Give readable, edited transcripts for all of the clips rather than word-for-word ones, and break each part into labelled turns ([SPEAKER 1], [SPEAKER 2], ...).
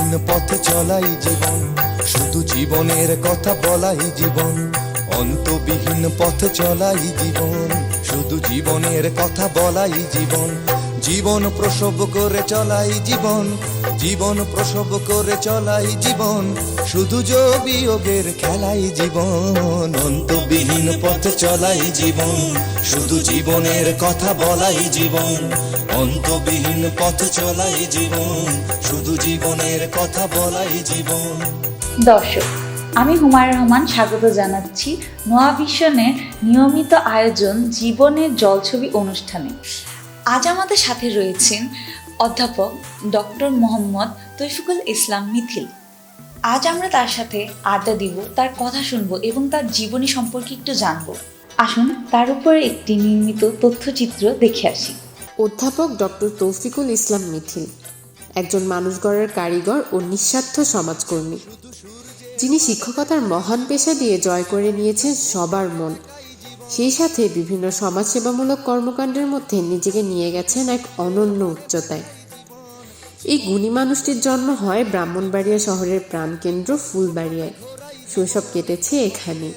[SPEAKER 1] অন্তবিহীন পথে চলাই জীবন, শুধু জীবনের কথা বলাই জীবন। অন্তবিহীন পথে চলাই জীবন, শুধু জীবনের কথা বলাই জীবন। জীবন প্রসব করে চলাই জীবন, জীবন প্রসব করে চলাই জীবন, শুধু বিয়োগের খেলাই জীবন। অন্তবিহীন পথে চলাই জীবন, শুধু জীবনের কথা বলাই জীবন। অন্তবিহীন পথে চলাই জীবন, শুধু জীবনের কথা বলাই জীবন।
[SPEAKER 2] দর্শক, আমি হুমায়ুর রহমান স্বাগত জানাচ্ছি নোয়া ভিশনের নিয়মিত আয়োজন জীবনের জলছবি অনুষ্ঠানে। আজ আমাদের সাথে রয়েছেন অধ্যাপক ডক্টর মোহাম্মদ তৌফিকুল ইসলাম মিথিল। আজ আমরা তার সাথে আড্ডা দিব, তার কথা শুনবো এবং তার জীবনী সম্পর্কে একটু জানবো। আসুন তার উপরে একটি নির্মিত তথ্যচিত্র দেখে আসি।
[SPEAKER 3] অধ্যাপক ডক্টর তৌফিকুল ইসলাম মিথিল একজন মানুষ গড়ার কারিগর ও নিঃস্বার্থ সমাজকর্মী, যিনি শিক্ষকতার মহান পেশা দিয়ে জয় করে নিয়েছেন সবার মন। সেই সাথে বিভিন্ন সমাজসেবামূলক কর্মকাণ্ডের মধ্যে নিজেকে নিয়ে গেছেন এক অনন্য উচ্চতায়। এই গুণী মানুষটির জন্ম হয় ব্রাহ্মণবাড়িয়া শহরের প্রাণকেন্দ্র ফুলবাড়িয়ায়। শৈশব কেটেছে এখানে।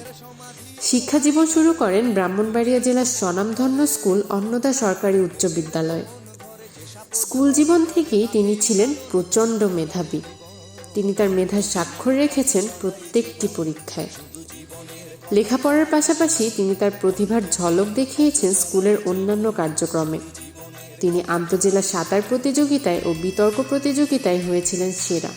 [SPEAKER 3] শিক্ষা জীবন শুরু করেন ব্রাহ্মণবাড়িয়া জেলার স্বনামধন্য স্কুল অন্নদা সরকারি উচ্চ বিদ্যালয়। স্কুল জীবন থেকেই তিনি ছিলেন প্রচণ্ড মেধাবী। তিনি তার মেধার স্বাক্ষর রেখেছেন প্রত্যেকটি পরীক্ষায়। লেখাপড়ার পাশাপাশি তিনি তার প্রতিভার ঝলক দেখিয়েছেন স্কুলের অন্যান্য কার্যক্রমে। তিনি আন্তজেলা সাঁতার প্রতিযোগিতায় ও বিতর্ক প্রতিযোগিতায় হয়েছিলেন সেরা।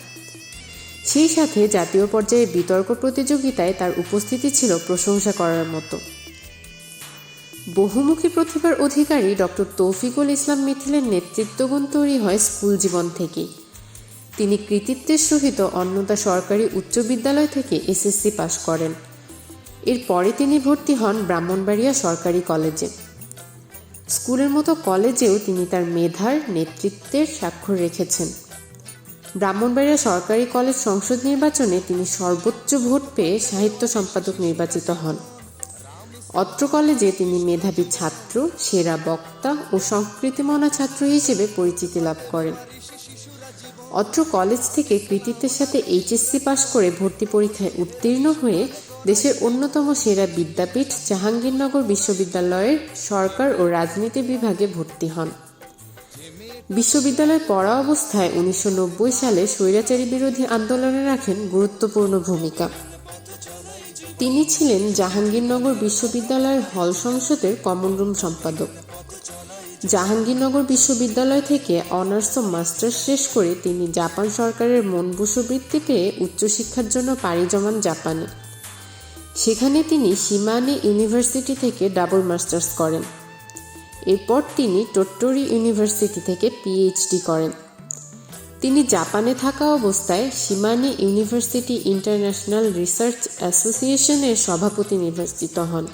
[SPEAKER 3] সেই সাথে জাতীয় পর্যায়ে বিতর্ক প্রতিযোগিতায় তার উপস্থিতি ছিল প্রশংসা করার মতো। বহুমুখী প্রতিভার অধিকারী ডক্টর তৌফিকুল ইসলাম মিথিলের নেতৃত্বগুণ তৈরি হয় স্কুল জীবন থেকেই। তিনি কৃতিত্বের সহিত অন্নদা সরকারি উচ্চ বিদ্যালয় থেকে এসএসসি পাশ করেন। এরপরে তিনি ভর্তি হন ব্রাহ্মণবাড়িয়া সরকারি কলেজে। স্কুলের মতো কলেজেও তিনি তার মেধার নেতৃত্বের স্বাক্ষর রেখেছেন। ব্রাহ্মণবাড়িয়া সরকারি কলেজ সংসদ নির্বাচনে তিনি সর্বোচ্চ ভোট পেয়ে সাহিত্য সম্পাদক নির্বাচিত হন। অত্র কলেজে তিনি মেধাবী ছাত্র, সেরা বক্তা ও সংস্কৃতিমনা ছাত্র হিসেবে পরিচিতি লাভ করেন। অত্র কলেজ থেকে কৃতিত্বের সাথে এইচএসসি পাশ করে ভর্তি পরীক্ষায় উত্তীর্ণ হয়ে দেশের অন্যতম সেরা বিদ্যাপীঠ জাহাঙ্গীরনগর বিশ্ববিদ্যালয়ের সরকার ও রাজনীতি বিভাগে ভর্তি হন। বিশ্ববিদ্যালয়ে পড়া অবস্থায় 1990 সালে স্বৈরাচারী বিরোধী আন্দোলনে রাখেন গুরুত্বপূর্ণ ভূমিকা। তিনি ছিলেন জাহাঙ্গীরনগর বিশ্ববিদ্যালয়ের হল সংসদের কমন রুম সম্পাদক। জাহাঙ্গীরনগর বিশ্ববিদ্যালয় থেকে অনার্স ও মাস্টার্স শেষ করে তিনি জাপান সরকারের মনবুসো বৃত্তি পেয়ে উচ্চশিক্ষার জন্য পাড়ি জমান জাপানে। সেখানে তিনি শিমানে ইউনিভার্সিটি থেকে ডাবল মাস্টার্স করেন। এরপর তিনি টোট্টোরি ইউনিভার্সিটি থেকে পিএইচডি করেন। তিনি জাপানে থাকা অবস্থায় শিমানে ইউনিভার্সিটি ইন্টারন্যাশনাল রিসার্চ অ্যাসোসিয়েশনের সভাপতি নির্বাচিত হন।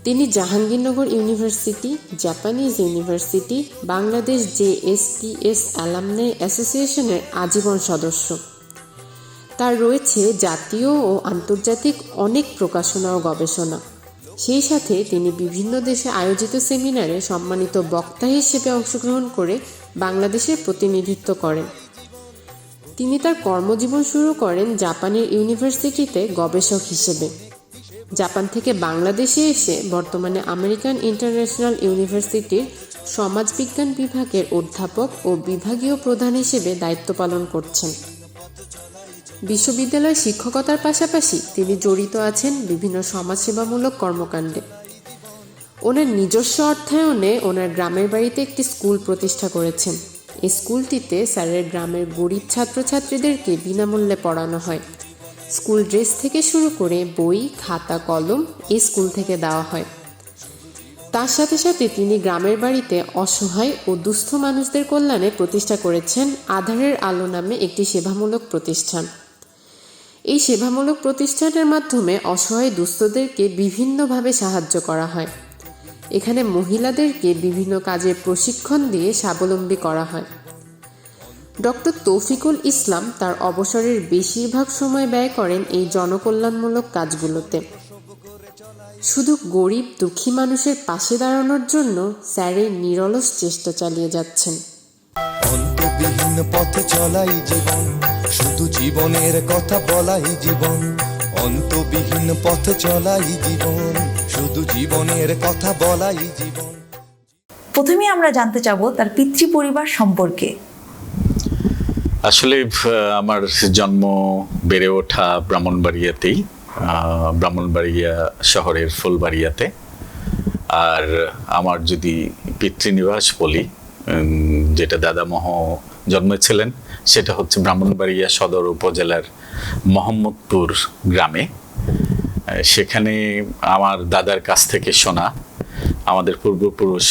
[SPEAKER 3] তিনি Jahangirnagar university, Japanese university, Bangladesh JSPs alumni অ্যাসোসিয়েশনের আজীবন সদস্য। তার রয়েছে জাতীয় ও আন্তর্জাতিক অনেক প্রকাশনা ও গবেষণা। সেই সাথে তিনি বিভিন্ন দেশে আয়োজিত সেমিনারে সম্মানিত বক্তা হিসেবে অংশগ্রহণ করে বাংলাদেশের প্রতিনিধিত্ব করেন। তিনি তার কর্মজীবন শুরু করেন জাপানের ইউনিভার্সিটিতে গবেষক হিসেবে। জাপান থেকে বাংলাদেশে এসে বর্তমানে আমেরিকান ইন্টারন্যাশনাল ইউনিভার্সিটির সমাজবিজ্ঞান বিভাগের অধ্যাপক ও বিভাগীয় প্রধান হিসেবে দায়িত্ব পালন করছেন। বিশ্ববিদ্যালয়ের শিক্ষকতার পাশাপাশি তিনি জড়িত আছেন বিভিন্ন সমাজসেবামূলক কর্মকাণ্ডে। ওনার নিজস্ব অর্থায়নে ওনার গ্রামের বাড়িতে একটি স্কুল প্রতিষ্ঠা করেছেন। এই স্কুলটিতে স্যারের গ্রামের গরিব ছাত্রছাত্রীদেরকে বিনামূল্যে পড়ানো হয়। স্কুল ড্রেস থেকে শুরু করে বই, খাতা, কলম এই স্কুল থেকে দেওয়া হয়। তার সাথে সাথে তিনি গ্রামের বাড়িতে অসহায় ও দুস্থ মানুষদের কল্যাণে প্রতিষ্ঠা করেছেন আধারের আলো নামে একটি সেবামূলক প্রতিষ্ঠান। এই সেবামূলক প্রতিষ্ঠানের মাধ্যমে অসহায় দুস্থদেরকে বিভিন্নভাবে সাহায্য করা হয়। এখানে মহিলাদেরকে বিভিন্ন কাজের প্রশিক্ষণ দিয়ে স্বাবলম্বী করা হয়। ডক্টর তৌফিকুল ইসলাম তার অবসরের বেশিরভাগ সময় ব্যয় করেন এই জনকল্যাণমূলক কাজগুলোতে। শুধু গরিব দুঃখী মানুষের পাশে দাঁড়ানোর জন্য স্যার এই নিরলস চেষ্টা চালিয়ে যাচ্ছেন।
[SPEAKER 1] অন্তবিহীন পথে চলাই জীবন, শুধু জীবনের কথা বলাই জীবন। অন্তবিহীন পথে চলাই জীবন, শুধু জীবনের কথা বলাই জীবন।
[SPEAKER 2] প্রথমে আমরা জানতে চাবো তার পিতৃ পরিবার সম্পর্কে।
[SPEAKER 4] আসলে আমার জন্ম বেড়ে ওঠা ব্রাহ্মণবাড়িয়াতেই, ব্রাহ্মণবাড়িয়া শহরের ফুলবাড়িয়াতে। আর আমার যদি পিতৃনিবাস বলি, যেটা দাদামহ জন্মেছিলেন, সেটা হচ্ছে ব্রাহ্মণবাড়িয়া সদর উপজেলার মোহাম্মদপুর গ্রামে। সেখানে আমার দাদার কাছ থেকে শোনা, আমাদের পূর্বপুরুষ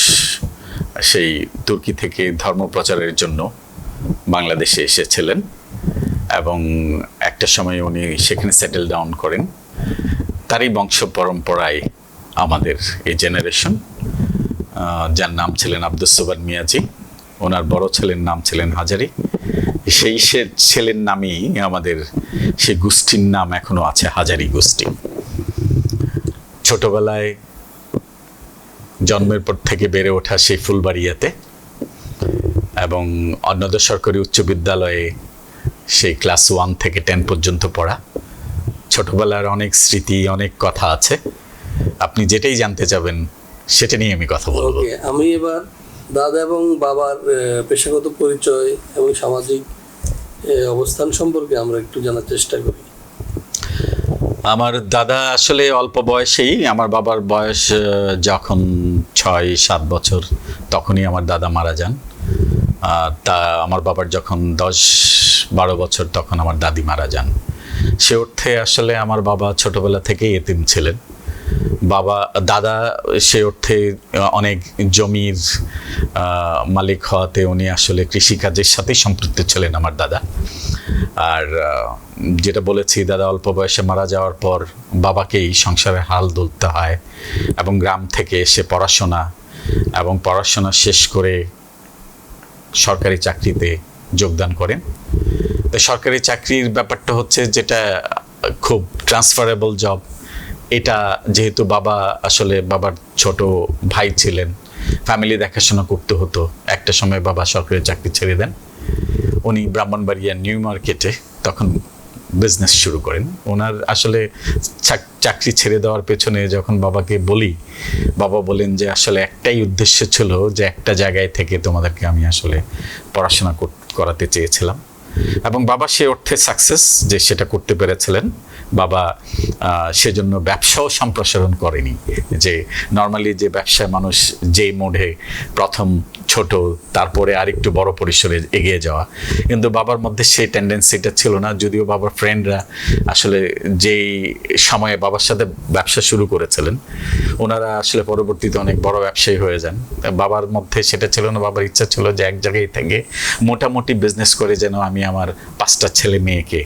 [SPEAKER 4] সেই তুর্কি থেকে ধর্ম প্রচারের জন্য বাংলাদেশে এসেছিলেন এবং একটা সময় উনি সেখানে সেটেল ডাউন করেন। তারই বংশ পরম্পরায় আমাদের এই জেনারেশন, যার নাম ছিলেন আব্দুস সোবান মিয়াজি, ওনার বড় ছেলের নাম ছিলেন হাজারি। সেই ছেলের নামই আমাদের সেই গোষ্ঠীর নাম এখনো আছে, হাজারি গোষ্ঠী। ছোটবেলায় জন্মের পর থেকে বেড়ে ওঠা সেই ফুলবাড়িয়াতে এবং অন্নদা সরকারি উচ্চ বিদ্যালয়ে সেই ক্লাস 1 থেকে 10 পর্যন্ত পড়া। ছোটবেলার অনেক স্মৃতি, অনেক কথা আছে। আপনি যেটাই জানতে চাবেন সেটা নিয়ে আমি কথা বলবো।
[SPEAKER 5] আমি এবার দাদা এবং বাবার পেশাগত পরিচয় এবং সামাজিক অবস্থান সম্পর্কে আমরা একটু জানার চেষ্টা করি।
[SPEAKER 4] আমার দাদা আসলে অল্প বয়সেই, আমার বাবার বয়স যখন 6-7 বছর তখনই আমার দাদা মারা যান। তা আমার বাবার যখন 10-12 বছর তখন আমার দাদি মারা যান। সে অর্থে আসলে আমার বাবা ছোটবেলা থেকেই এতিম ছিলেন। দাদা সে অর্থে অনেক জমির মালিক হওয়াতে উনি আসলে কৃষিকাজের সাথেই সম্পৃক্ত ছিলেন আমার দাদা। আর যেটা বলেছি, দাদা অল্প বয়সে মারা যাওয়ার পর বাবাকেই সংসারে হাল ধরতে হয় এবং গ্রাম থেকে এসে পড়াশোনা শেষ করে সরকারি চাকরিতে যোগদান করেন। তো সরকারি চাকরির ব্যাপারটা হচ্ছে যেটা খুব ট্রান্সফারেবল জব। এটা যেহেতু বাবার ছোট ভাই ছিলেন, ফ্যামিলি দেখাশোনা করতে হতো। একটা সময় বাবা সরকারি চাকরি ছেড়ে দেন। উনি ব্রাহ্মণবাড়িয়া নিউ মার্কেটে তখন বিজনেস শুরু করেন। ওনার আসলে চাকরি ছেড়ে দেওয়ার পেছনে যখন বাবাকে বলি, বাবা বলেন যে আসলে একটাই উদ্দেশ্য ছিল যে একটা জায়গায় থেকে তোমাদেরকে আমি আসলে পড়াশোনা করাতে চেয়েছিলাম। এবং বাবা সে অর্থে সাকসেস যে সেটা করতে পেরেছিলেন। বাবা সেজন্য ব্যবসাও সম্প্রসারণ করেনি, যে নর্মালি যে ব্যবসায় মানুষ যেই মোডে প্রথম ছোট তারপরে আরেকটু বড় পরিসরে এগিয়ে যাওয়া, কিন্তু বাবার মধ্যে সেই টেন্ডেন্সিটা ছিল না। যদিও বাবার ফ্রেন্ডরা আসলে যেই সময়ে বাবার সাথে ব্যবসা শুরু করেছিলেন, ওনারা আসলে পরবর্তীতে অনেক বড় ব্যবসায়ী হয়ে যান। বাবার মধ্যে সেটা ছিল না। বাবার ইচ্ছা ছিল যে এক জায়গায় থেকে মোটামুটি বিজনেস করে যেন আমি আমার 5টা ছেলে মেয়েকে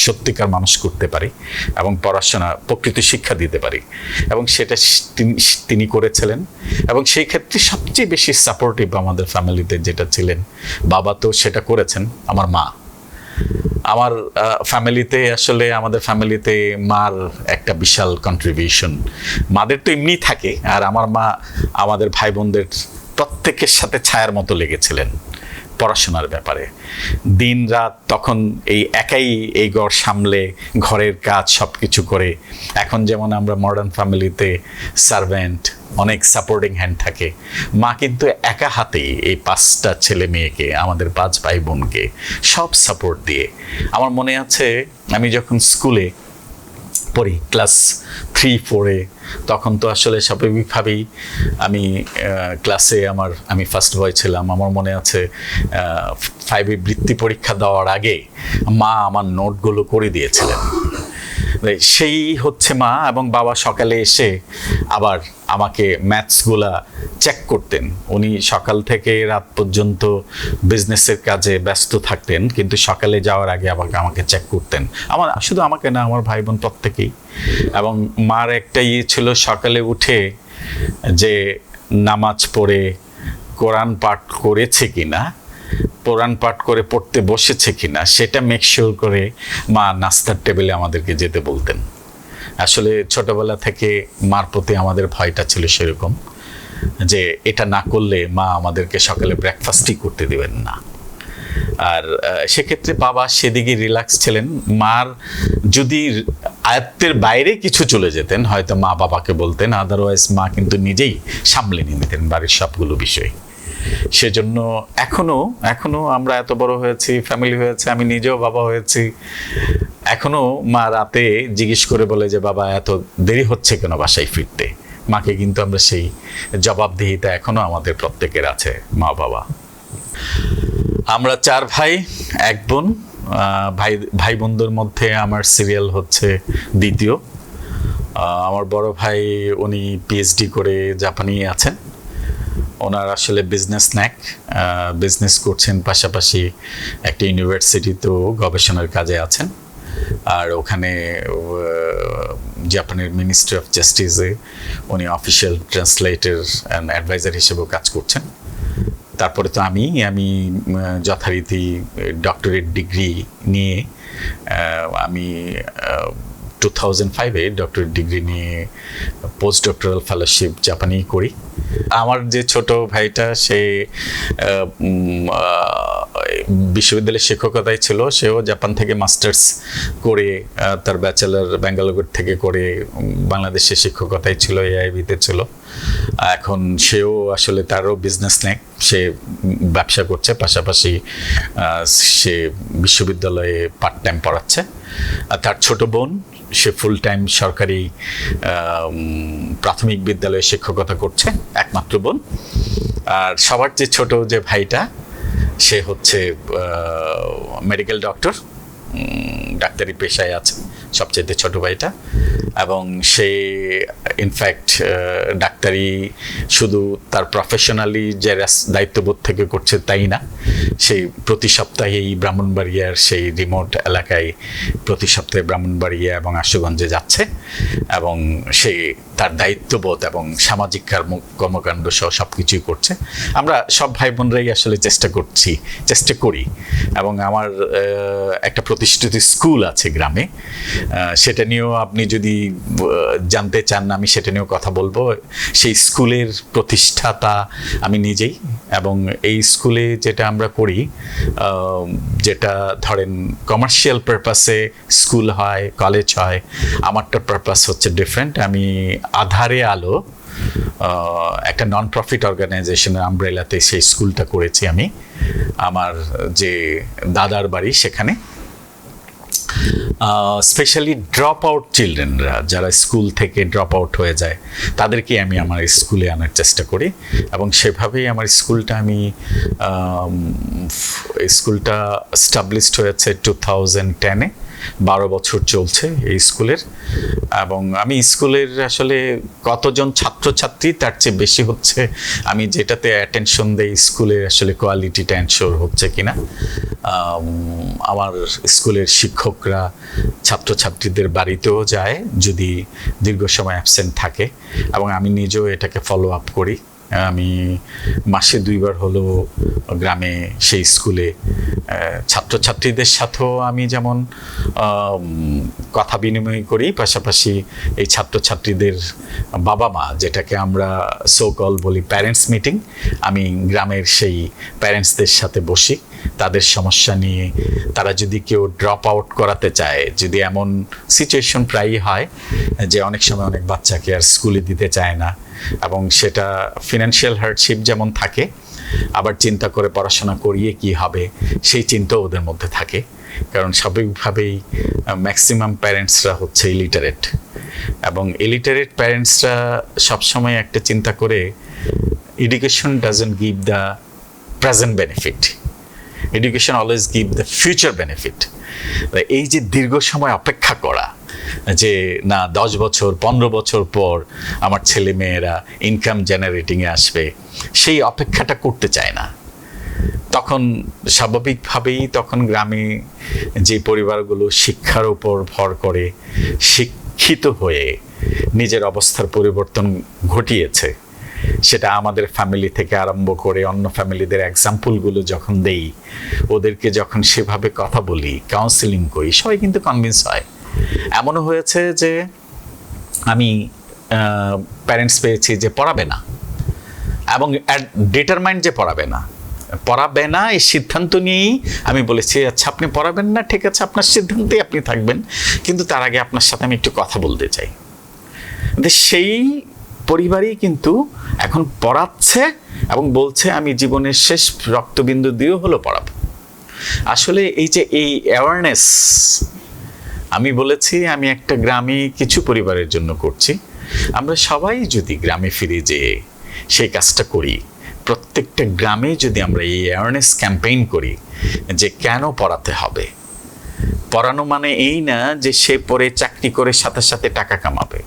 [SPEAKER 4] সত্যিকার মানুষ করতে পারি এবং পড়াশোনা প্রকৃত শিক্ষা দিতে পারি, এবং সেটা তিনি করেছিলেন। এবং সেই ক্ষেত্রে সবচেয়ে বেশি সাপোর্টিভ আমাদের ফ্যামিলিতে যেটা ছিলেন, বাবা তো সেটা করেছেন। আমার মা, আমার আমাদের ফ্যামিলিতে মার একটা বিশাল কন্ট্রিবিউশন। মাদের তো এমনি থাকে, আর আমার মা আমাদের ভাই বোনদের প্রত্যেকের সাথে ছায়ার মতো লেগেছিলেন পড়াশোনার ব্যাপারে। দিন রাত তখন একাই এই ঘর সামলে, ঘরের কাজ সব কিছু করে। এখন যেমন আমরা মডার্ন ফ্যামিলিতে সার্ভেন্ট, অনেক সাপোর্টিং হ্যান্ড থাকে, মা কিন্তু একা হাতেই এই 5টা ছেলে মেয়েকে, আমাদের 5 ভাই বোনকে সব সাপোর্ট দিয়ে। আমার মনে আছে আমি যখন স্কুলে পড়ি ক্লাস 3-4-এ, তখন তো আসলে স্বাভাবিকভাবেই আমি ক্লাসে আমি ফার্স্ট বয় ছিলাম। আমার মনে আছে 5-এ বৃত্তি পরীক্ষা দেওয়ার আগে মা আমার নোটগুলো করে দিয়েছিলেন। সেই হচ্ছে মা। এবং বাবা সকালে এসে আবার আমাকে ম্যাথসগুলা চেক করতেন। উনি সকাল থেকে রাত পর্যন্ত বিজনেসের কাজে ব্যস্ত থাকতেন, কিন্তু সকালে যাওয়ার আগে আমাকে চেক করতেন। শুধু আমাকে না, আমার ভাই বোন প্রত্যেকেই। এবং মার একটা ছিল সকালে উঠে যে নামাজ পড়ে কোরআন পাঠ করেছে কিনা, কোরআন পাঠ করে পড়তে বসেছে কিনা, সেটা মেকশিওর করে মা নাস্তার টেবিলে আমাদেরকে যেতে বলতেন। আসলে ছোটবেলা থেকে মার প্রতি আমাদের ভয়টা ছিল সেরকম। যে এটা না করলে মা আমাদেরকে সকালে ব্রেকফাস্টই করতে দেবেন না। আর সেক্ষেত্রে বাবা সেদিকে রিল্যাক্স ছিলেন। মার যদি আয়ত্তের বাইরে কিছু চলে যেতেন হয়তো মা বাবাকে বলতেন, আদারওয়াইজ মা কিন্তু নিজেই সামলে নিয়ে নিতেন বাড়ির সবগুলো বিষয়। সেজন্য এখনো আমরা এত বড় হয়েছি, ফ্যামিলি হয়েছে, আমি নিজেও বাবা হয়েছি, এখনো মা রাতে জিজ্ঞেস করে বলে যে বাবা এত দেরি হচ্ছে কেন বাসায় ফিরতে। মাকে কিন্তু আমরা সেই জবাবদিহিতা এখনো আমাদের প্রত্যেকের আছে, মা বাবা। আমরা 4 ভাই 1 বোন। ভাই বোনদের মধ্যে আমার সিরিয়াল হচ্ছে দ্বিতীয়। আমার বড় ভাই উনি পিএইচডি করে জাপানে আছেন। ওনার আসলে বিজনেস ন্যাক, বিজনেস করছেন, পাশাপাশি একটা ইউনিভার্সিটিতেও গবেষণার কাজে আছেন। আর ওখানে জাপানের মিনিস্ট্রি অফ জাস্টিসে উনি অফিসিয়াল ট্রান্সলেটর অ্যান্ড অ্যাডভাইজার হিসেবেও কাজ করছেন। তারপরে তো আমি যথারীতি ডক্টরেট ডিগ্রি নিয়ে আমি 2005-এ ডক্টরেট ডিগ্রি নিয়ে পোস্ট ডক্টরাল ফেলোশিপ জাপানেই করি। আমার যে ছোট ভাইটা সে বিশ্ববিদ্যালয়ের শিক্ষকতায় ছিল, সেও জাপান থেকে মাস্টার্স করে তার ব্যাচেলর ব্যাঙ্গালোর থেকে করে বাংলাদেশে শিক্ষকতায় ছিল, এআইবিতে ছিল। এখন সেও আসলে তারও বিজনেস নেক, সে ব্যবসা করছে, পাশাপাশি সে বিশ্ববিদ্যালয়ে পার্ট টাইম পড়াচ্ছে। আর তার ছোট বোন সে ফুল টাইম সরকারি প্রাথমিক বিদ্যালয়ে শিক্ষকতা করছে, একমাত্র বোন। আর সবার যে ছোট যে ভাইটা সে হচ্ছে মেডিকেল ডক্টর, ডাক্তারি পেশায় আছে সবচেয়ে ছোট ভাইটা। এবং সে ইনফ্যাক্ট ডাক্তারি শুধু তার প্রফেশনালি যে দায়িত্ববোধ থেকে করছে তাই না, সেই প্রতি সপ্তাহেই ব্রাহ্মণবাড়িয়ার সেই রিমোট এলাকায় প্রতি সপ্তাহে ব্রাহ্মণবাড়িয়া এবং আশুগঞ্জে যাচ্ছে এবং সে তার দায়িত্ববোধ এবং সামাজিক কর্মকাণ্ড সহ সব কিছুই করছে। আমরা সব ভাই বোনরাই আসলে চেষ্টা করি। এবং আমার একটা প্রতিষ্ঠিত স্কুল আছে গ্রামে, সেটা নিয়েও আপনি যদি জানতে চান আমি সেটা নিয়েও কথা বলবো। সেই স্কুলের প্রতিষ্ঠাতা আমি নিজেই। এবং এই স্কুলে যেটা আমরা করি, যেটা ধরেন কমার্শিয়াল পারপাসে স্কুল হয়, কলেজ হয়, আমারটা পারপাস হচ্ছে ডিফারেন্ট। আমি আধারে আলো একটা নন প্রফিট অর্গানাইজেশনের আমব্রেলাতে সেই স্কুলটা করেছি আমি আমার যে দাদার বাড়ি সেখানে। স্পেশালি ড্রপ আউট চিলড্রেনরা যারা স্কুল থেকে ড্রপ আউট হয়ে যায় তাদেরকে আমি আমার স্কুলে আনার চেষ্টা করি। এবং সেভাবেই আমার স্কুলটা এস্টাবলিশড হয়েছে 2010-এ। 12 বছর চলছে এই স্কুলের। এবং আমি স্কুলের আসলে কতজন ছাত্রছাত্রী তার চেয়ে বেশি হচ্ছে আমি যেটাতে অ্যাটেনশন দেই স্কুলের আসলে কোয়ালিটিটা এনশোর হচ্ছে কিনা। আমার স্কুলের শিক্ষকরা ছাত্রছাত্রীদের বাড়িতেও যায় যদি দীর্ঘ সময় অ্যাবসেন্ট থাকে, এবং আমি নিজেও এটাকে ফলো আপ করি। আমি মাসে 2 বার হলো গ্রামে সেই স্কুলে ছাত্রছাত্রীদের সাথেও আমি যেমন কথা বিনিময় করি, পাশাপাশি এই ছাত্রছাত্রীদের বাবা মা, যেটাকে আমরা সো কল বলি প্যারেন্টস মিটিং, আমি গ্রামের সেই প্যারেন্টসদের সাথে বসি। তাদের সমস্যা নিয়ে তারা যদি কেউ ড্রপ আউট করাতে চায়, যদি এমন সিচুয়েশন প্রায়ই হয় যে অনেক সময় অনেক বাচ্চাকে আর স্কুলে দিতে চায় না, এবং সেটা ফিনান্সিয়াল হার্ডশিপ যেমন থাকে, আবার চিন্তা করে পড়াশোনা করিয়ে কি হবে সেই চিন্তাও ওদের মধ্যে থাকে। কারণ স্বাভাবিকভাবেই ম্যাক্সিমাম প্যারেন্টসরা হচ্ছে ইলিটারেট, এবং ইলিটারেট প্যারেন্টসরা সবসময় একটা চিন্তা করে education doesn't give the present benefit, education always give the future benefit. এই যে দীর্ঘ সময় অপেক্ষা করা যে না 10 বছর 15 বছর পর আমার ছেলে মেয়েরা ইনকাম জেনারেটিংয়ে আসবে, সেই অপেক্ষাটা করতে চায় না। তখন স্বাভাবিকভাবেই তখন গ্রামে যে পরিবারগুলো শিক্ষার উপর ভর করে শিক্ষিত হয়ে নিজের অবস্থার পরিবর্তন ঘটিয়েছে, সেটা আমাদের ফ্যামিলি থেকে আরম্ভ করে অন্য ফ্যামিলিদের এক্সাম্পলগুলো যখন দেই, ওদেরকে যখন সেভাবে কথা বলি, কাউন্সিলিং করি, সবাই কিন্তু কনভিন্স হয়। এমনও হয়েছে যে আমি প্যারেন্টস পেয়েছি যে পড়াবে না, এবং ডিটারমাইন্ড যে পড়াবে না এই সিদ্ধান্ত নিয়েই আমি বলেছি, আচ্ছা আপনি পড়াবেন না, ঠিক আছে, আপনার সিদ্ধান্তেই আপনি থাকবেন, কিন্তু তার আগে আপনার সাথে আমি একটু কথা বলতে চাই। সেই পরিবারই কিন্তু এখন পড়াচ্ছে এবং বলছে আমি জীবনের শেষ রক্তবিন্দু দিয়েও হলো পড়াবো। আসলে এই যে এই অ্যাওয়ারনেস, আমি বলেছি আমি একটা গ্রামে কিছু পরিবারের জন্য করছি, আমরা সবাই যদি গ্রামে ফিরে যেয়ে সেই কাজটা করি, প্রত্যেকটা গ্রামে যদি আমরা এই অ্যাওয়ারনেস ক্যাম্পেইন করি যে কেন পড়াতে হবে, পড়ানো মানে এই না যে সে পড়ে চাকরি করে সাথে সাথে টাকা কামাবে।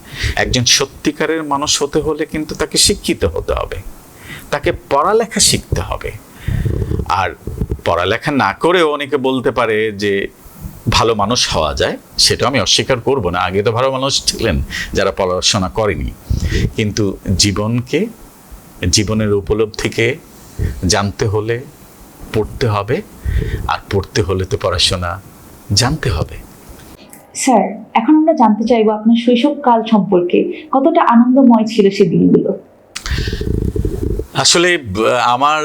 [SPEAKER 4] একজন সত্যিকারের মানুষ হতে হলে কিন্তু তাকে শিক্ষিত হতে হবে, তাকে পড়ালেখা শিখতে হবে। আর পড়ালেখা না করেও অনেকে বলতে পারে যে ভালো মানুষ হওয়া যায়, সেটা আমি অস্বীকার করব না, আগে তো ভালো মানুষ ছিলেন যারা পড়াশোনা করেনি। কিন্তু জীবনের উপলব্ধিকে জানতে হলে পড়তে হবে, আর পড়তে হলে তো পড়াশোনা জানতে হবে।
[SPEAKER 2] স্যার, এখন আমরা জানতে চাইবো আপনার শৈশবকাল সম্পর্কে, কতটা আনন্দময় ছিল সে দিনগুলো।
[SPEAKER 4] আসলে আমার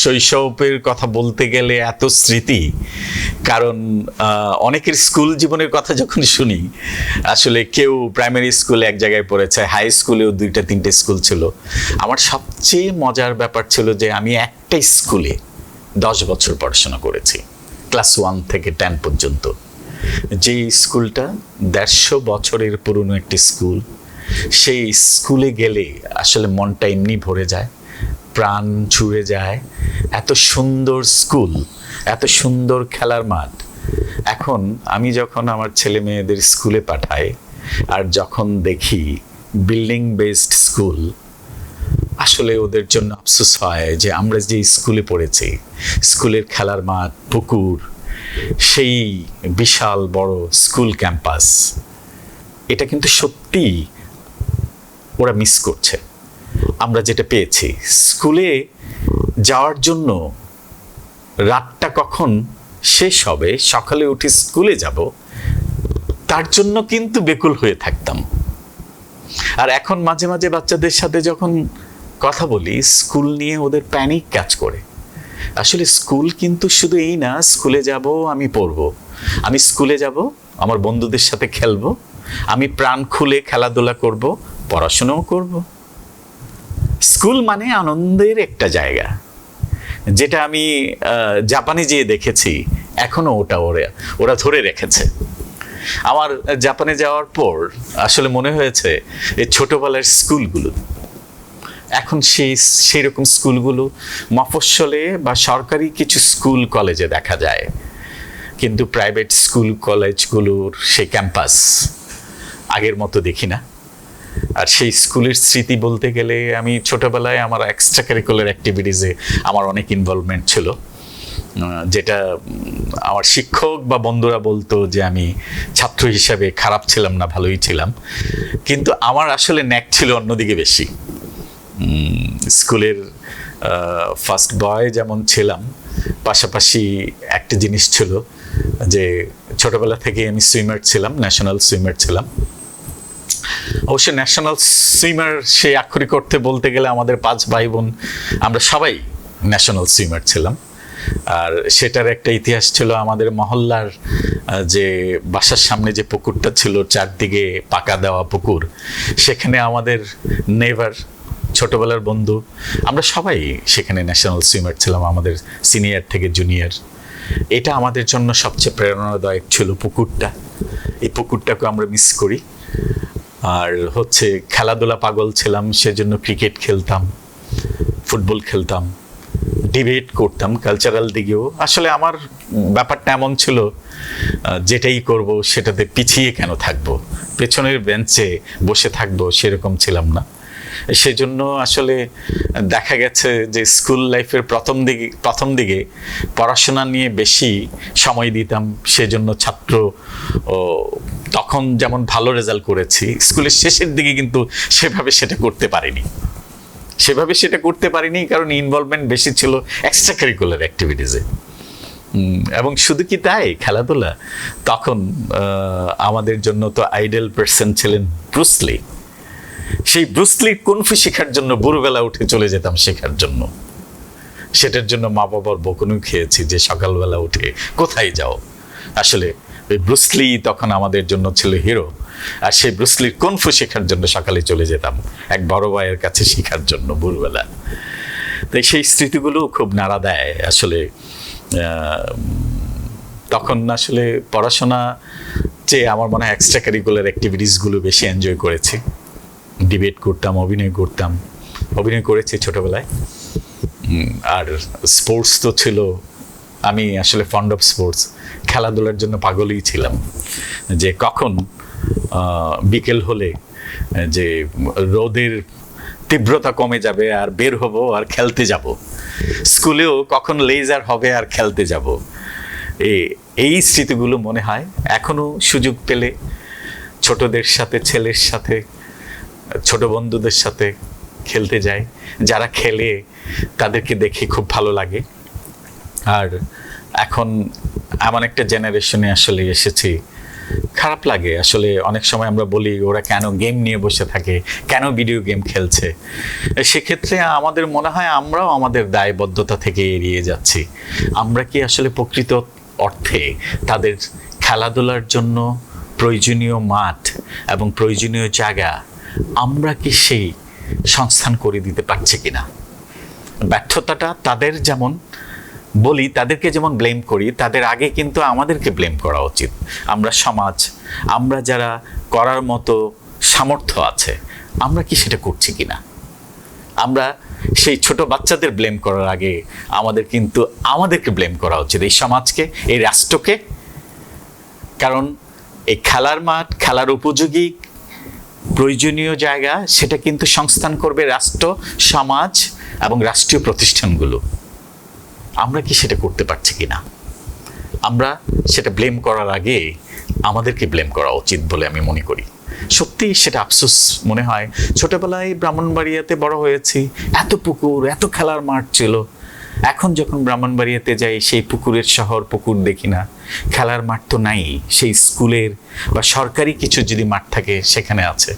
[SPEAKER 4] শৈশবের কথা বলতে গেলে এত স্মৃতি, কারণ অনেকের স্কুল জীবনের কথা যখন শুনি, আসলে কেউ প্রাইমারি স্কুলে এক জায়গায় পড়েছে, হাই স্কুলেও 2-3টে স্কুল ছিল। আমার সবচেয়ে মজার ব্যাপার ছিল যে আমি একটা স্কুলে 10 বছর পড়াশোনা করেছি, ক্লাস 1 থেকে 10 পর্যন্ত। যে স্কুলটা 150 বছরের পুরনো একটি স্কুল, সেই স্কুলে গেলে আসলে মনটা এমনি ভরে যায়, প্রাণ ছুঁয়ে যায়। এত সুন্দর স্কুল, এত সুন্দর খেলার মাঠ। এখন আমি যখন আমার ছেলে মেয়েদের স্কুলে পাঠাই আর যখন দেখি বিল্ডিং বেসড স্কুল, আসলে ওদের জন্য আফসোস হয় যে আমরা যে স্কুলে পড়েছি, স্কুলের খেলার মাঠ, পুকুর, সেই বিশাল বড় স্কুল ক্যাম্পাস, এটা কিন্তু সত্যি ওরা মিস করছে। আমরা যেটা পেয়েছি, স্কুলে যাওয়ার জন্য রাতটা কখন শেষ হবে, সকালে উঠে স্কুলে যাব, তার জন্য কিন্তু বেকুল হয়ে থাকতাম। আর এখন মাঝে মাঝে বাচ্চাদের সাথে যখন কথা বলি, স্কুল নিয়ে ওদের প্যানিক কাজ করে। আসলে স্কুল কিন্তু শুধু এই না, স্কুলে যাব আমি পড়বো, আমি স্কুলে যাব আমার বন্ধুদের সাথে খেলবো, আমি প্রাণ খুলে খেলাধুলা করব, পড়াশোনাও করব। স্কুল মানে আনন্দের একটা জায়গা, যেটা আমি জাপানে যেয়ে দেখেছি, এখনো ওরা ধরে রেখেছে। আমার জাপানে যাওয়ার পর আসলে মনে হয়েছে এই ছোটবেলার স্কুলগুলো এখন সেই রকম স্কুলগুলো মফস্বলে বা সরকারি কিছু স্কুল কলেজে দেখা যায়, কিন্তু প্রাইভেট স্কুল কলেজগুলোর সেই ক্যাম্পাস আগের মতো দেখি না। আর সেই স্কুলের স্মৃতি বলতে গেলে, আমি ছোটবেলায় আমার এক্সট্রা কারিকুলার অ্যাক্টিভিটিসে আমার অনেক ইনভলভমেন্ট ছিল, যেটা আমার শিক্ষক বা বন্ধুরা বলতো যে আমি ছাত্র হিসাবে খারাপ ছিলাম না, ভালোই ছিলাম, কিন্তু আমার আসলে ন্যাক ছিল অন্যদিকে বেশি। স্কুলের ফার্স্ট বয় যেমন ছিলাম, পাশাপাশি একটা জিনিস ছিল যে ছোটবেলা থেকে আমি সুইমার ছিলাম, ন্যাশনাল সুইমার ছিলাম। অবশ্য ন্যাশনাল সুইমার সে আক্ষরিক অর্থে বলতে গেলে আমাদের 5 ভাই বোন আমরা সবাই ন্যাশনাল সুইমার ছিলাম। আর সেটার একটা ইতিহাস ছিল, আমাদের মহল্লার যে বাসার সামনে যে পুকুরটা ছিল, চারদিকে পাকা দেওয়া পুকুর, সেখানে আমাদের নেভার, ছোটবেলার বন্ধু, আমরা সবাই সেখানে ন্যাশনাল সুইমার ছিলাম, আমাদের সিনিয়র থেকে জুনিয়র। এটা আমাদের জন্য সবচেয়ে প্রেরণাদায়ক ছিল পুকুরটা। এই পুকুরটাকে আমরা মিস করি। আর হচ্ছে খেলাধুলা পাগল ছিলাম, সেজন্য ক্রিকেট খেলতাম, ফুটবল খেলতাম, ডিবেট করতাম কালচারাল দিকেও। আসলে আমার ব্যাপারটা এমন ছিল, যেটাই করব সেটাতে পিছিয়ে কেন থাকবো, পেছনের বেঞ্চে বসে থাকবো সেরকম ছিলাম না। সেজন্য আসলে দেখা গেছে যে স্কুল লাইফের প্রথম দিকে পড়াশোনা নিয়ে বেশি সময় দিতাম, সেজন্য ছাত্র তখন যেমন ভালো রেজাল্ট করেছি, স্কুলের শেষের দিকে কিন্তু সেভাবে সেটা করতে পারিনি, কারণ ইনভলভমেন্ট বেশি ছিল এক্সট্রা কারিকুলার অ্যাক্টিভিটিসে। এবং শুধু কি তাই, খেলাধুলা, তখন আমাদের জন্য তো আইডল পার্সন ছিলেন ব্রুস লি। সেই ব্রুসলির কুনফু শেখার জন্য ভোরবেলা উঠে চলে যেতাম শেখার জন্য। সেটার জন্য মা বাবার বকুনি খেয়েছি যে সকালবেলা উঠে কোথায় যাও। আসলে ওই ব্রুসলি তখন আমাদের জন্য ছিল হিরো, আর সেই ব্রুসলির কুনফু শেখার জন্য সকালে চলে যেতাম এক বড় ভাইয়ের কাছে শেখার জন্য ভোরবেলা। তাই সেই স্মৃতিগুলো খুব নাড়া দেয় আসলে। তখন আসলে পড়াশোনা চেয়ে আমার মনে হয় এক্সট্রা কারিকুলার অ্যাক্টিভিটিসগুলো বেশি এনজয় করেছি। ডিবেট করতাম, অভিনয় করতাম, অভিনয় করেছি ছোটবেলায়। আর স্পোর্টস তো ছিল, আমি আসলে ফন্ড অফ স্পোর্টস, খেলাধুলার জন্য পাগলই ছিলাম। যে কখন বিকেল হলে যে রোদের তীব্রতা কমে যাবে আর বের হব আর খেলতে যাব, স্কুলেও কখন লেজার হবে আর খেলতে যাব, এই স্মৃতিগুলো মনে হয় এখনো সুযোগ পেলে ছোটদের সাথে, ছেলের সাথে, ছোট বন্ধুদের সাথে খেলতে যাই। যারা খেলে তাদেরকে দেখে খুব ভালো লাগে। আর এখন এমন একটা জেনারেশনে আসলে এসেছি, খারাপ লাগে আসলে। অনেক সময় আমরা বলি ওরা কেন গেম নিয়ে বসে থাকে, কেন ভিডিও গেম খেলছে। সেক্ষেত্রে আমাদের মনে হয় আমরাও আমাদের দায়বদ্ধতা থেকে এড়িয়ে যাচ্ছি। আমরা কি আসলে প্রকৃত অর্থে তাদের খেলাধুলার জন্য প্রয়োজনীয় মাঠ এবং প্রয়োজনীয় জায়গা আমরা কি সেই সংস্থান করে দিতে পারছি কিনা? ব্যর্থতাটা তাদের, যেমন বলি তাদেরকে যেমন ব্লেম করি, তাদের আগে কিন্তু আমাদেরকে ব্লেম করা উচিত। আমরা সমাজ, আমরা যারা করার মতো সামর্থ্য আছে, আমরা কি সেটা করছি কিনা? আমরা সেই ছোট বাচ্চাদের ব্লেম করার আগে আমাদেরকে ব্লেম করা উচিত, এই সমাজকে, এই রাষ্ট্রকে। কারণ এই খেলার মাঠ, খেলার উপযোগী প্রয়োজনীয় জায়গা, সেটা কিন্তু সংস্থান করবে রাষ্ট্র, সমাজ এবং রাষ্ট্রীয় প্রতিষ্ঠানগুলো। আমরা কি সেটা করতে পারছি কিনা? আমরা সেটা ব্লেম করার আগে আমাদেরকে ব্লেম করা উচিত বলে আমি মনে করি। সত্যি সেটা আফসোস মনে হয়। ছোটবেলায় ব্রাহ্মণবাড়িয়াতে বড় হয়েছি, এত পুকুর, এত খেলার মাঠ ছিল। এখন যখন ব্রাহ্মণবাড়িয়াতে যাই, সেই পুকুরের শহর, পুকুর দেখি না, খেলার মাঠ তো নাই। সেই স্কুলের বা সরকারি কিছু যদি মাঠ থাকে সেখানে আছে।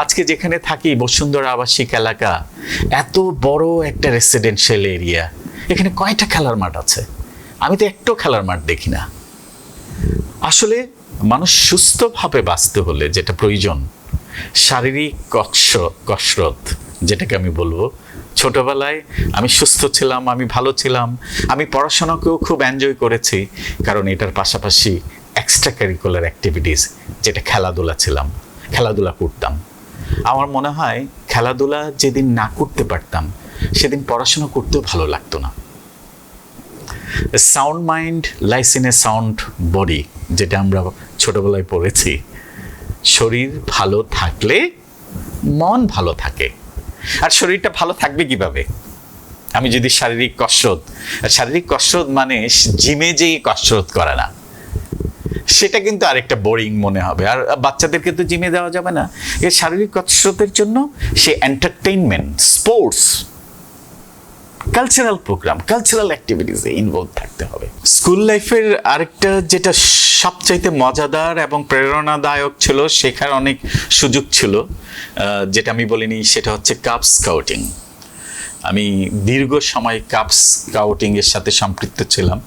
[SPEAKER 4] আজকে যেখানে থাকি বসুন্ধরা আবাসিক এলাকা, এত বড় একটা রেসিডেন্সিয়াল এরিয়া, এখানে কয়টা খেলার মাঠ আছে? আমি তো একটাও খেলার মাঠ দেখি না। আসলে মানুষ সুস্থভাবে বাঁচতে হলে যেটা প্রয়োজন, শারীরিক কসরত, যেটাকে আমি বলবো। ছোটবেলায় আমি সুস্থ ছিলাম, আমি ভালো ছিলাম, আমি পড়াশোনাকেও খুব এনজয় করেছি, কারণ এটার পাশাপাশি এক্সট্রা কারিকুলার অ্যাক্টিভিটিস, যেটা খেলাধুলা করতাম। আমার মনে হয় খেলাধুলা যেদিন না করতে পারতাম, সেদিন পড়াশোনা করতেও ভালো লাগতো না। Sound mind lies in a sound body, যেটা আমরা ছোটবেলায় পড়েছি। শরীর ভালো থাকলে মন ভালো থাকে। আর শরীরটা ভালো থাকবে কিভাবে? আমি যদি শারীরিক কসরত মানে জিমে যেয়ে কসরত করা না, সেটা কিন্তু আরেকটা বোরিং মনে হবে। আর বাচ্চাদেরকে তো জিমে দেওয়া যাবে না। এই শারীরিক কসরতের জন্য সে entertainment, sports, cultural programme, cultural অ্যাক্টিভিটিসে ইনভলভ থাকতে হবে। স্কুল লাইফের আরেকটা যেটা সবচাইতে মজাদার এবং প্রেরণাদায়ক ছিল, শেখার অনেক সুযোগ ছিল, যেটা আমি বলিনি, সেটা হচ্ছে কাব স্কাউটিং। আমি দীর্ঘ সময় কাব স্কাউটিং এর সাথে সম্পৃক্ত ছিলাম।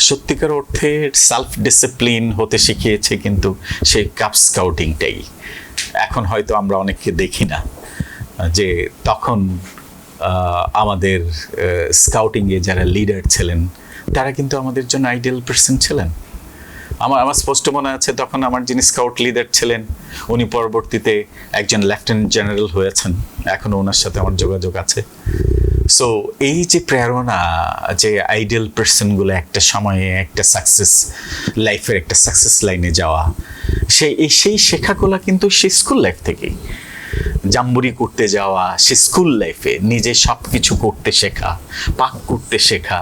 [SPEAKER 4] সত্যিকার অর্থে সেলফ ডিসিপ্লিন হতে শিখিয়েছে কিন্তু সেই কাব স্কাউটিংটাই। এখন হয়তো আমরা অনেককে দেখি না, যে তখন আমাদের স্কাউটিংয়ে যারা লিডার ছিলেন, তারা কিন্তু আমাদের জন্য আইডিয়াল পার্সন ছিলেন। আমার স্পষ্ট মনে আছে, তখন আমার যিনি স্কাউট লিডার ছিলেন, উনি পরবর্তীতে একজন লেফটেন্যান্ট জেনারেল হয়েছেন। এখনও ওনার সাথে আমার যোগাযোগ আছে। সো এই যে প্রেরণা, যে আইডিয়াল পার্সনগুলো একটা সময়ে একটা লাইফের একটা সাকসেস লাইনে যাওয়া, সেই শেখাগুলো কিন্তু সেই স্কুল লাইফ থেকেই। জাম্বুরি করতে যাওয়া, সে স্কুল লাইফে নিজে সব কিছু করতে শেখা, পাক করতে শেখা,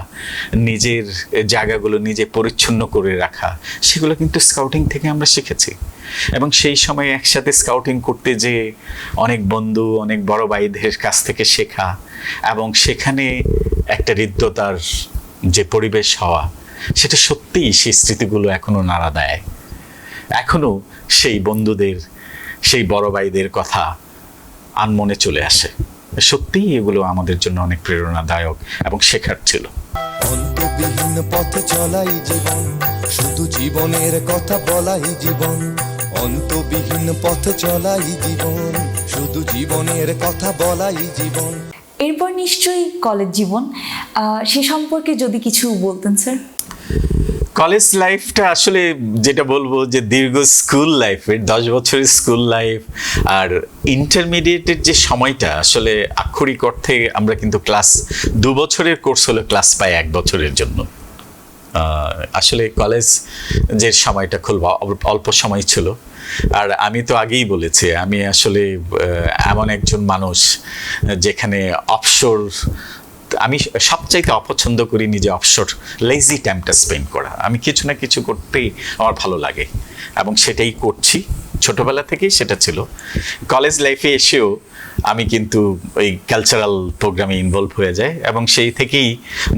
[SPEAKER 4] নিজের জায়গাগুলো নিজে পরিচ্ছন্ন করে রাখা, সেগুলো কিন্তু স্কাউটিং থেকে আমরা শিখেছি। এবং সেই সময় একসাথে স্কাউটিং করতে যে অনেক বন্ধু, অনেক বড় ভাইদের কাছ থেকে শেখা, এবং সেখানে একটা হৃদ্যতার যে পরিবেশ হওয়া, সেটা সত্যিই সেই স্মৃতিগুলো এখনো নাড়া দেয়। এখনো সেই বন্ধুদের সেই বড় ভাইদের কথা আনমনে চলে আসে। সত্যিই এগুলো আমাদের জন্য অনেক প্রেরণাদায়ক এবং শেখার ছিল।
[SPEAKER 1] অন্তবিহীন পথে চলাই জীবন, শুধু জীবনের কথা বলাই জীবন। অন্তবিহীন পথে চলাই জীবন, শুধু জীবনের কথা বলাই জীবন।
[SPEAKER 2] এরপর নিশ্চয়ই কলেজ জীবন, সে সম্পর্কে যদি কিছু বলতেন স্যার।
[SPEAKER 4] কলেজ লাইফটা আসলে যেটা বলবো যে দীর্ঘ স্কুল লাইফের 10 বছরের স্কুল লাইফ আর ইন্টারমিডিয়েটের যে সময়টা, আসলে আক্ষরিক অর্থে আমরা কিন্তু ক্লাস 2 বছরের কোর্স হলো ক্লাস পাই 1 বছরের জন্য। আসলে কলেজ যে সময়টা খুব অল্প সময় ছিল। আর আমি তো আগেই বলেছি, আমি আসলে এমন একজন মানুষ যেখানে অবসর, আমি সবচাইতে অপছন্দ করি নিজে অবসর লেজি টাইমটা স্পেন্ড করা। আমি কিছু না কিছু করতেই আমার ভালো লাগে এবং সেটাই করছি, ছোটবেলা থেকেই সেটা ছিল। কলেজ লাইফে এসেও আমি কিন্তু ওই কালচারাল প্রোগ্রামে ইনভলভ হয়ে যাই এবং সেই থেকেই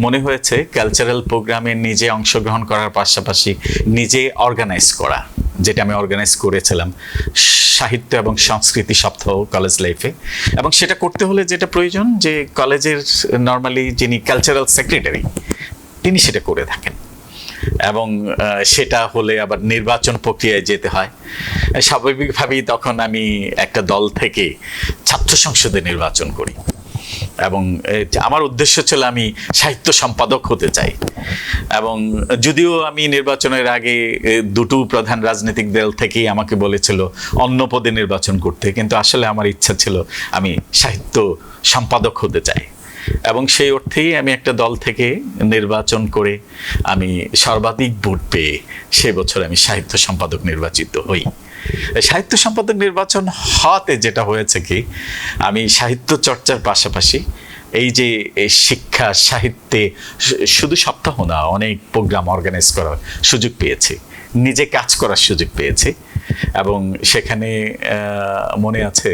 [SPEAKER 4] মনে হয়েছে কালচারাল প্রোগ্রামে নিজে অংশগ্রহণ করার পাশাপাশি নিজে অর্গানাইজ করা, যেটা আমি অর্গানাইজ করেছিলাম সাহিত্য এবং সংস্কৃতি সপ্তাহ কলেজ লাইফে। এবং সেটা করতে হলে যেটা প্রয়োজন, যে কলেজের নর্মালি যিনি কালচারাল সেক্রেটারি তিনি সেটা করে থাকেন এবং সেটা হলে আবার নির্বাচন প্রক্রিয়ায় যেতে হয়। স্বাভাবিকভাবেই তখন আমি একটা দল থেকে ছাত্র সংসদে নির্বাচন করি এবং আমার উদ্দেশ্য ছিল আমি সাহিত্য সম্পাদক হতে চাই। এবং যদিও আমি নির্বাচনের আগে দুটো প্রধান রাজনৈতিক দল থেকেই আমাকে বলেছিল অন্য পদে নির্বাচন করতে, কিন্তু আসলে আমার ইচ্ছা ছিল আমি সাহিত্য সম্পাদক হতে চাই এবং সেই অর্থেই আমি একটা দল থেকে নির্বাচন করে আমি সর্বাধিক ভোট পেয়ে সে বছর আমি সাহিত্য সম্পাদক নির্বাচিত হই। সাহিত্য সম্পাদক নির্বাচন হওয়াতে যেটা হয়েছে কি, আমি সাহিত্য চর্চার পাশাপাশি এই যে শিক্ষা সাহিত্যে শুধু সপ্তাহ না, অনেক প্রোগ্রাম অর্গানাইজ করার সুযোগ পেয়েছি, নিজে কাজ করার সুযোগ পেয়েছি। এবং সেখানে মনে আছে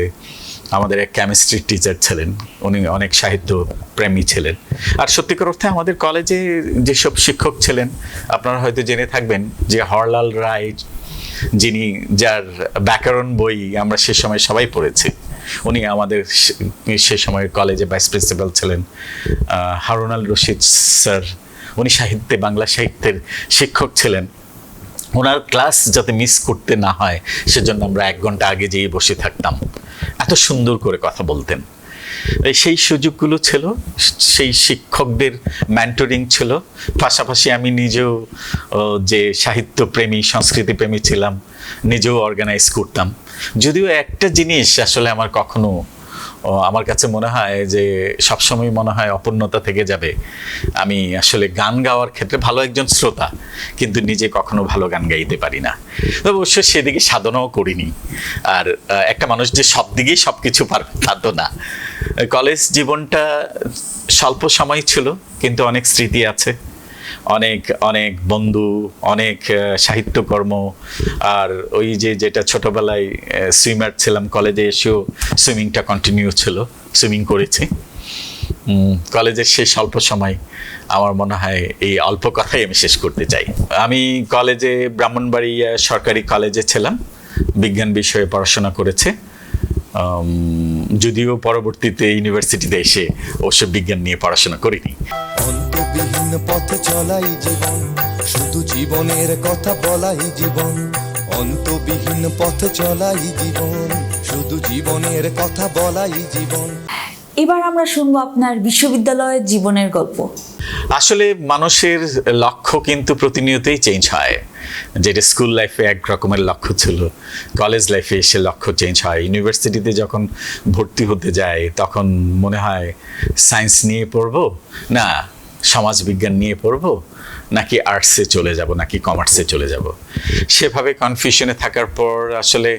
[SPEAKER 4] আমাদের এক কেমিস্ট্রি টিচার ছিলেন, উনি অনেক সাহিত্য প্রেমী ছিলেন। আর সত্যিকার অর্থে আমাদের কলেজে যেসব শিক্ষক ছিলেন আপনারা হয়তো জেনে থাকবেন যে হরলাল রায়, যিনি যার ব্যাকরণ বই আমরা সে সময় সবাই পড়েছি, উনি আমাদের সে সময় কলেজে ভাইস প্রিন্সিপাল ছিলেন। হারুন আল রশিদ স্যার, উনি সাহিত্যে বাংলা সাহিত্যের শিক্ষক ছিলেন। ওনার ক্লাস যাতে মিস করতে না হয় সেজন্য আমরা 1 ঘন্টা আগে যেয়ে বসে থাকতাম, এত সুন্দর করে কথা বলতেন। সেই সুযোগগুলো ছিল, সেই শিক্ষকদের মেন্টরিং ছিল। পাশাপাশি আমি নিজেও যে সাহিত্য প্রেমী সংস্কৃতি প্রেমী ছিলাম, নিজেও অর্গানাইজ করতাম। যদিও একটা জিনিস আসলে আমার কখনো আমার কাছে মনে হয় যে সবসময় মনে হয় অপূর্ণতা থেকে যাবে, আমি আসলে গান গাওয়ার ক্ষেত্রে ভালো একজন শ্রোতা, কিন্তু নিজে কখনো ভালো গান গাইতে পারি না। তবে অবশ্য সেদিকে সাধনাও করিনি। আর একটা মানুষ যে সব দিকেই সব কিছু পারবে তা তো না। কলেজ জীবনটা স্বল্প সময় ছিল, কিন্তু অনেক স্মৃতি আছে, অনেক অনেক বন্ধু, অনেক সাহিত্যকর্ম। আর ওই যেটা ছোটবেলায় সুইমার ছিলাম, কলেজে এসেও সুইমিংটা কন্টিনিউ ছিল, সুইমিং করেছি। কলেজের সেই স্বল্প সময় আমার মনে হয় এই অল্প কথাই আমি শেষ করতে চাই। আমি কলেজে ব্রাহ্মণবাড়িয়া সরকারি কলেজে ছিলাম, বিজ্ঞান বিষয়ে পড়াশোনা করেছে। যদিও পরবর্তীতে ইউনিভার্সিটিতে এসে অবশ্য বিজ্ঞান নিয়ে পড়াশোনা করিনি।
[SPEAKER 1] অন্তবিহীন পথে চলাই জীবন, শুধু জীবনের কথা বলাই জীবন। অন্তবিহীন পথে চলাই জীবন, শুধু জীবনের কথা বলাই জীবন।
[SPEAKER 2] এবার আমরা শুনবো আপনার বিশ্ববিদ্যালয়ের জীবনের গল্প।
[SPEAKER 4] আসলে মানুষের লক্ষ্য কিন্তু প্রতিনিয়তই চেঞ্জ হয়। যেটা স্কুল লাইফে এক রকমের লক্ষ্য ছিল, কলেজ লাইফে এসে লক্ষ্য চেঞ্জ হয়। ইউনিভার্সিটিতে যখন ভর্তি হতে যায় তখন মনে হয় সায়েন্স নিয়ে পড়বো না সমাজবিজ্ঞান নিয়ে পড়বো, নাকি আর্টসে চলে যাব, নাকি কমার্সে চলে যাব। সেভাবে কনফিউশনে থাকার পর আসলে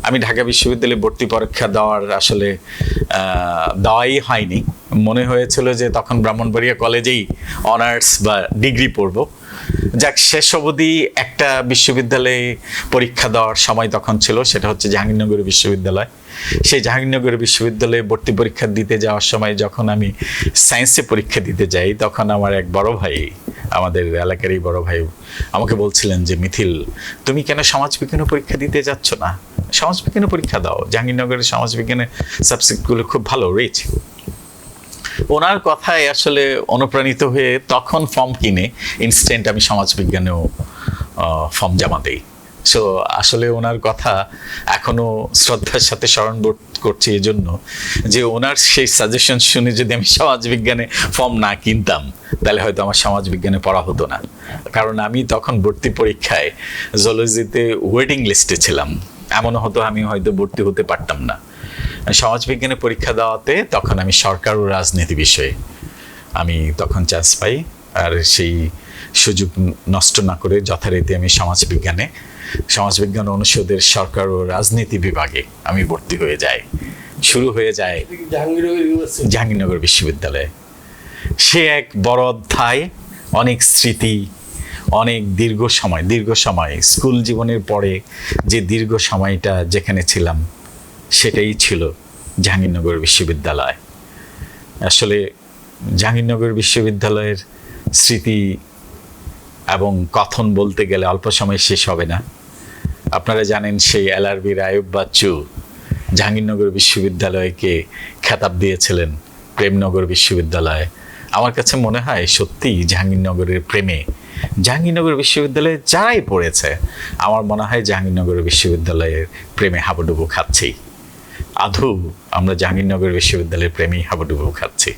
[SPEAKER 4] আমি ঢাকা বিশ্ববিদ্যালয়ে ভর্তি পরীক্ষা দেওয়াই হয়নি। মনে হয়েছিল যে তখন ব্রাহ্মণবাড়িয়া কলেজেই অনার্স বা ডিগ্রি পড়ব। যাক, শেষ অবধি একটা বিশ্ববিদ্যালয়ে পরীক্ষা দেওয়ার সময় তখন ছিল, সেটা হচ্ছে জাহাঙ্গীরনগর বিশ্ববিদ্যালয়। সেই জাহাঙ্গীরনগর বিশ্ববিদ্যালয়ে ভর্তি পরীক্ষা দিতে যাওয়ার সময় যখন আমি সায়েন্সে পরীক্ষা দিতে যাই, তখন আমার এক বড় ভাই, আমাদের এলাকারই বড় ভাই, আমাকে বলছিলেন যে মিথিল, তুমি কেন সমাজবিজ্ঞানে পরীক্ষা দিতে যাচ্ছ না? সমাজবিজ্ঞানে পরীক্ষা দাও, জাহাঙ্গীরনগরের সমাজবিজ্ঞানের সাবজেক্টগুলো খুব ভালো, রিচ। ওনার কথায় আসলে অনুপ্রাণিত হয়ে তখন ফর্ম কিনে ইনস্ট্যান্ট আমি সমাজবিজ্ঞানেও ফর্ম জমা দিই। সো আসলে ওনার কথা এখনো শ্রদ্ধার সাথে স্মরণ বোধ করছি এজন্য যে ওনার সেই সাজেশন শুনে যদি আমি সমাজবিজ্ঞানে ফর্ম না কিনতাম তাহলে হয়তো আমার সমাজবিজ্ঞানে পড়া হতো না, কারণ আমি তখন ভর্তি পরীক্ষায় জুলজিতে ওয়েটিং লিস্টে ছিলাম। এমনও হতো আমি হয়তো ভর্তি হতে পারতাম না। সমাজবিজ্ঞানে পরীক্ষা দেওয়াতে তখন আমি সরকার ও রাজনীতি বিষয়ে আমি তখন চান্স পাই, আর সেই সুযোগ নষ্ট না করে যথারীতি আমি সমাজবিজ্ঞান অনুষদের সরকার ও রাজনীতি বিভাগে আমি ভর্তি হয়ে যাই। শুরু হয়ে যায় জাহাঙ্গীরনগর বিশ্ববিদ্যালয়ে। সে এক বড় অধ্যায়, অনেক স্মৃতি, অনেক দীর্ঘ সময় স্কুল জীবনের পরে যে দীর্ঘ সময়টা যেখানে ছিলাম সেটাই ছিল জাহাঙ্গীরনগর বিশ্ববিদ্যালয়। আসলে জাহাঙ্গীরনগর বিশ্ববিদ্যালয়ের স্মৃতি এবং কথন বলতে গেলে অল্প সময় শেষ হবে না। আপনারা জানেন সেই এলআরবির আয়ুব বাচ্চু জাহাঙ্গীরনগর বিশ্ববিদ্যালয়কে খেতাব দিয়েছিলেন প্রেমনগর বিশ্ববিদ্যালয়। আমার কাছে মনে হয় সত্যিই জাহাঙ্গীরনগরের প্রেমে জাহাঙ্গীরনগর বিশ্ববিদ্যালয়ে যারাই পড়েছে আমার মনে হয় জাহাঙ্গীরনগর বিশ্ববিদ্যালয়ের প্রেমে হাবুডুবু খাচ্ছি। আধু আমরা জাহাঙ্গীরনগর বিশ্ববিদ্যালয়ের প্রেমেই হাবুডুবু খাচ্ছি।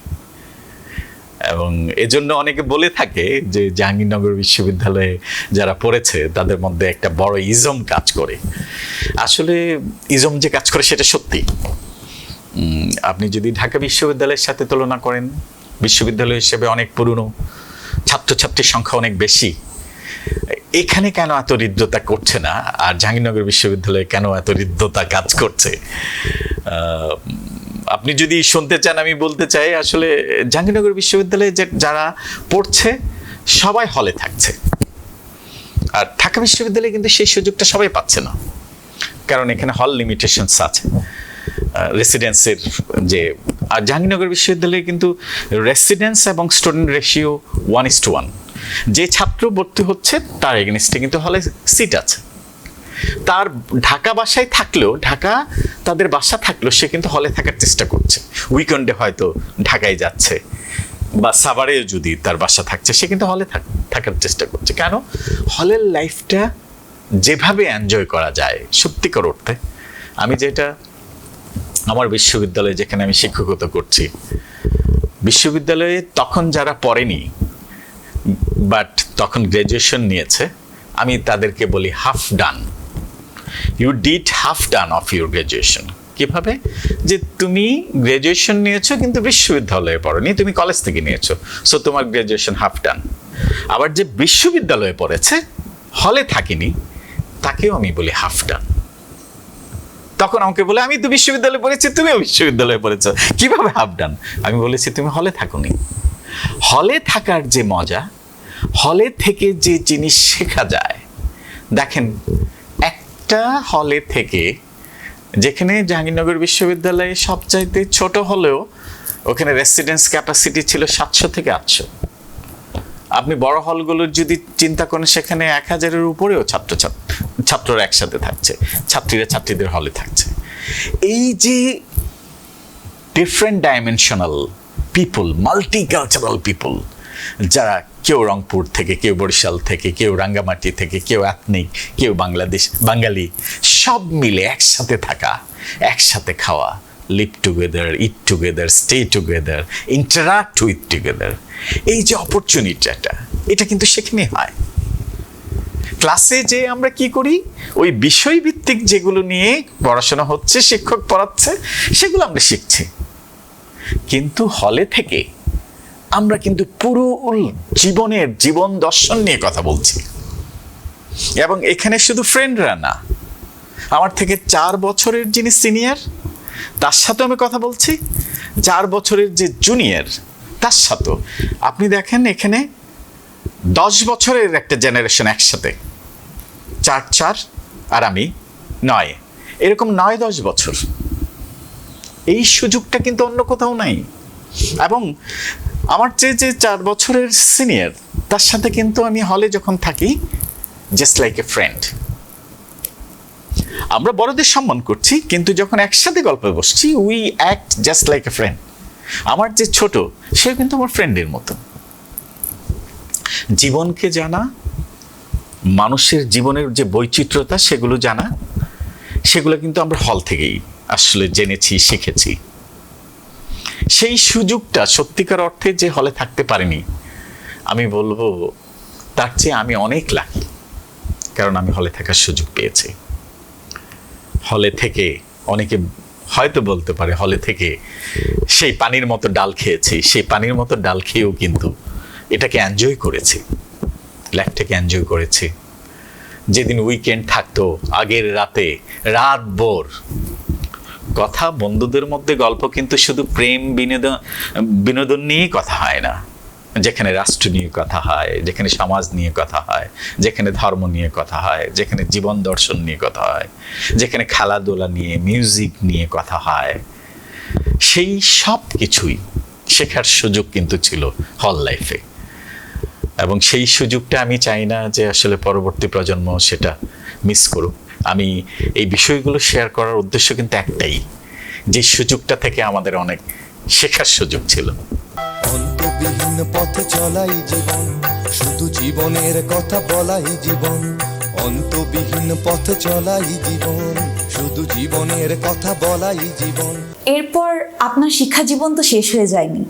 [SPEAKER 4] এবং এজন্য অনেকে বলে থাকে যে জাহাঙ্গীরনগর বিশ্ববিদ্যালয়ে যারা পড়েছে তাদের মধ্যে একটা বড় ইজম কাজ করে। আসলে ইজম যে কাজ করে সেটা সত্যি। আপনি যদি ঢাকা বিশ্ববিদ্যালয়ের সাথে তুলনা করেন, বিশ্ববিদ্যালয় হিসেবে অনেক পুরনো, ছাত্রছাত্রীর সংখ্যা অনেক বেশি, এখানে কেন এত হৃদ্যতা করছে না আর জাহাঙ্গীরনগর বিশ্ববিদ্যালয়ে কেন এত হৃদ্যতা কাজ করছে? আপনি যদি শুনতে চান আমি বলতে চাই আসলে জাহাঙ্গীরনগর বিশ্ববিদ্যালয়ে যারা পড়ছে সবাই হলে থাকছে, আর ঢাকা বিশ্ববিদ্যালয়ে কিন্তু সেই সুযোগটা সবাই পাচ্ছে না, কারণ এখানে হল লিমিটেশনস আছে রেসিডেন্সের যে। আর জাহাঙ্গীরনগর বিশ্ববিদ্যালয়ে কিন্তু রেসিডেন্স এবং স্টুডেন্ট রেশিও 1:1। যে ছাত্র ভর্তি হচ্ছে তার এগেনস্টে কিন্তু হলে সিট আছে। তার ঢাকা বাসায় থাকলেও, ঢাকা তাদের বাসা থাকলেও সে কিন্তু হলে থাকার চেষ্টা করছে। উইকেন্ডে হয়তো ঢাকায় যাচ্ছে বা সাভারেও যদি তার বাসা থাকছে সে কিন্তু হলে থাকার চেষ্টা করছে। কেন? হলের লাইফটা যেভাবে এনজয় করা যায় সত্যিকার অর্থে। আমি যেটা আমার বিশ্ববিদ্যালয়ে যেখানে আমি শিক্ষকতা করছি, বিশ্ববিদ্যালয়ে তখন যারা পড়েনি বাট তখন গ্র্যাজুয়েশন নিয়েছে, আমি তাদেরকে বলি half done. You did half done of your graduation. কিভাবে? যে তুমি গ্র্যাজুয়েশন নিয়েছো কিন্তু বিশ্ববিদ্যালয়ে পড়োনি, তুমি কলেজ থেকে নিয়েছো, সো তোমার গ্র্যাজুয়েশন হাফ ডান। আবার যে বিশ্ববিদ্যালয়ে পড়েছে হলে থাকিনি তাকেও আমি বলি হাফ ডান। তখন আমাকে বলে আমি তো বিশ্ববিদ্যালয়ে পড়েছি, তুমিও বিশ্ববিদ্যালয়ে পড়েছো, কিভাবে হাফ ডান? আমি বলেছি তুমি হলে থাকোনি। হলে থাকার যে মজা, হলে থেকে যে জিনিস শেখা যায়, দেখেন একটা হলে থেকে, যেখানে জাহাঙ্গীরনগর বিশ্ববিদ্যালয়ে সবচাইতে ছোট হলেও ওখানে রেসিডেন্স ক্যাপাসিটি ছিল 700 থেকে 800। আপনি বড় হলগুলোর যদি চিন্তা করেন সেখানে 1000-এর উপরেও ছাত্ররা একসাথে থাকছে, ছাত্রীদের হলে থাকছে। এই যে different dimensional people, multicultural people, যারা কেউ রংপুর থেকে, কেউ বরিশাল থেকে, কেউ রাঙ্গামাটি থেকে, কেউ এথনিক, কেউ বাঙালি, সব মিলে একসাথে থাকা, একসাথে খাওয়া, live together, it together, stay together, interact with together, এই যে অপরচুনিটিটা, এটা কিন্তু সেখানে হয়। ক্লাসে যে আমরা কি করি, ওই বিষয়ভিত্তিক যেগুলো নিয়ে পড়াশোনা হচ্ছে, শিক্ষক পড়াচ্ছে, সেগুলো আমরা শিখছি। কিন্তু হলে থেকে আমরা কিন্তু পুরো জীবন দর্শন নিয়ে কথা বলছি। এবং এখানে শুধু ফ্রেন্ডরা না, আমার থেকে 4 বছরের যিনি সিনিয়র তার সাথে আমি কথা বলছি, 4 বছরের যে জুনিয়র তার সাথে। আপনি দেখেন এখানে 10 বছরের একটা জেনারেশন একসাথে, 4 আর আমি 9, এরকম 9-10 বছর। এই সুযোগটা কিন্তু অন্য কোথাও নাই। এবং আমার চেয়ে যে 4 বছরের সিনিয়র তার সাথে কিন্তু আমি হলে যখন থাকি জাস্ট লাইক এ ফ্রেন্ড। আমরা বড়দের সম্মান করছি, কিন্তু যখন একসাথে গল্পে বসছি we act just like a friend. আমার যে ছোট, সে কিন্তু আমার ফ্রেন্ডের মতো। জীবনকে জানা, মানুষের জীবনের যে বৈচিত্র্যতা সেগুলো জানা, সেগুলো কিন্তু আমরা হল থেকেই আসলে জেনেছি, শিখেছি। সেই সুযোগটা সত্যিকার অর্থে যে হলে থাকতে পারিনি, আমি বলবো তার চেয়ে আমি অনেক লাকি, কারণ আমি হলে থাকার সুযোগ পেয়েছি। হলে থেকে অনেকে হয়তো বলতে পারে হলে থেকে সেই পানির মতো ডাল খেয়েছি, সেই পানির মতো ডাল খেয়েও কিন্তু এটাকে এনজয় করেছি, লাইফটাকে এনজয় করেছি। যেদিন উইকেন্ড থাকতো, আগের রাতে রাতভর কথা, বন্ধুদের মধ্যে গল্প, কিন্তু শুধু প্রেম বিনোদন নিয়েই কথা হয় না, যেখানে রাষ্ট্র নিয়ে কথা হয়, যেখানে সমাজ নিয়ে কথা হয়, যেখানে ধর্ম নিয়ে কথা হয়, যেখানে জীবন দর্শন নিয়ে কথা হয়, যেখানে খেলাধুলা নিয়ে, মিউজিক নিয়ে কথা হয়, সেই সব কিছুই শেখার সুযোগ কিন্তু ছিল হল লাইফে। এবং সেই সুযোগটা আমি চাই না যে আসলে পরবর্তী প্রজন্ম সেটা মিস করুক। আমি এই বিষয়গুলো শেয়ার করার উদ্দেশ্য কিন্তু একটাই, যে সুযোগটা থেকে আমাদের অনেক শেখার সুযোগ ছিল।
[SPEAKER 1] অন্তবিহীন পথে চলাই জীবন, শুধু জীবনের কথা বলাই জীবন। অন্তবিহীন পথে চলাই জীবন, শুধু জীবনের কথা বলাই জীবন।
[SPEAKER 2] এরপর আপনার শিক্ষা জীবন তো শেষ হয়ে যায়নি,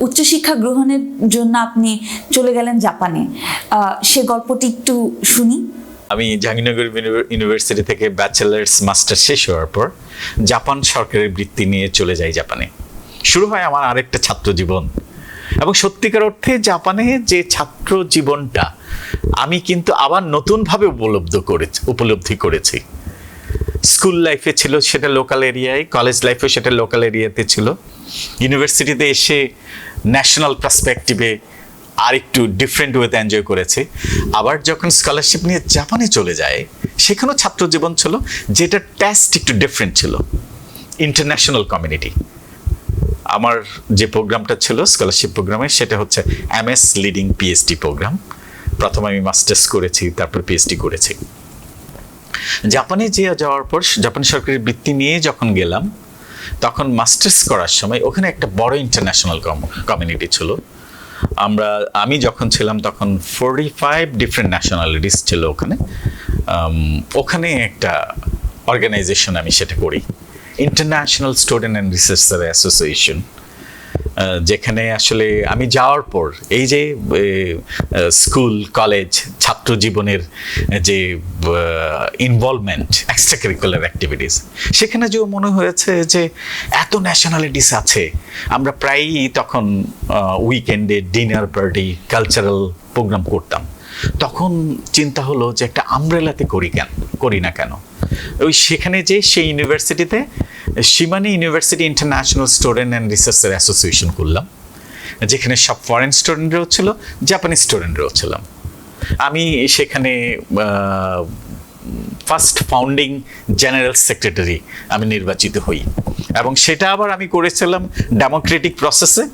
[SPEAKER 2] উচ্চশিক্ষা গ্রহণের জন্য আপনি চলে গেলেন জাপানে। সে গল্পটি একটু শুনি।
[SPEAKER 4] আমি জাহাঙ্গীরনগর ইউনিভার্সিটি থেকে ব্যাচেলার্স মাস্টার শেষ হওয়ার পর জাপান সরকারের বৃত্তি নিয়ে চলে যাই জাপানে। শুরু হয় আমার আরেকটা ছাত্র জীবন। এবং সত্যিকার অর্থে জাপানে যে ছাত্র জীবনটা আমি কিন্তু আবার নতুনভাবে উপলব্ধি করেছি। স্কুল লাইফে ছিল সেটা লোকাল এরিয়ায়, কলেজ লাইফে সেটা লোকাল এরিয়াতে ছিল, ইউনিভার্সিটিতে এসে ন্যাশনাল পার্সপেক্টিভে আর একটু ডিফারেন্ট ওয়েতে এনজয় করেছে। আবার যখন স্কলারশিপ নিয়ে জাপানে চলে যায়, সেখানেও ছাত্র জীবন ছিল, যেটা টেস্ট একটু ডিফারেন্ট ছিল, ইন্টারন্যাশনাল কমিউনিটি। আমার যে প্রোগ্রামটা ছিল স্কলারশিপ প্রোগ্রামে, সেটা হচ্ছে MS লিডিং PhD প্রোগ্রাম। প্রথমে আমি মাস্টার্স করেছি, তারপর PhD করেছি। জাপানে যাওয়ার পর জাপান সরকারের বৃত্তি নিয়ে যখন গেলাম, তখন মাস্টার্স করার সময় ওখানে একটা বড় ইন্টারন্যাশনাল কমিউনিটি ছিল। আমি যখন ছিলাম তখন 45 ডিফারেন্ট ন্যাশনালিটিস ছিল ওখানে। ওখানে একটা অর্গানাইজেশন আমি সেটা করি, international student and researcher association, যেখানে আসলে আমি যাওয়ার পর এই যে স্কুল কলেজ ছাত্র জীবনের যে ইনভলভমেন্ট, এক্সট্রা কারিকুলার অ্যাক্টিভিটিস, সেখানে যে মনে হয়েছে যে এত ন্যাশনালিটিস আছে। আমরা প্রায়ই তখন উইকেন্ডে ডিনার পার্টি, কালচারাল প্রোগ্রাম করতাম। তখন চিন্তা হলো যে একটা আমব্রেলাতে করি না কেন। সেখানে যে সেই ইউনিভার্সিটিতে Shimane university international student and researcher association করলাম, যেখানে সব ফরেন স্টুডেন্টরাও ছিল, জাপানিজ স্টুডেন্টরাও ছিলাম। আমি সেখানে ফার্স্ট ফাউন্ডিং জেনারেল সেক্রেটারি আমি নির্বাচিত হই। এবং সেটা আবার আমি করেছিলাম ডেমোক্রেটিক প্রসেসে,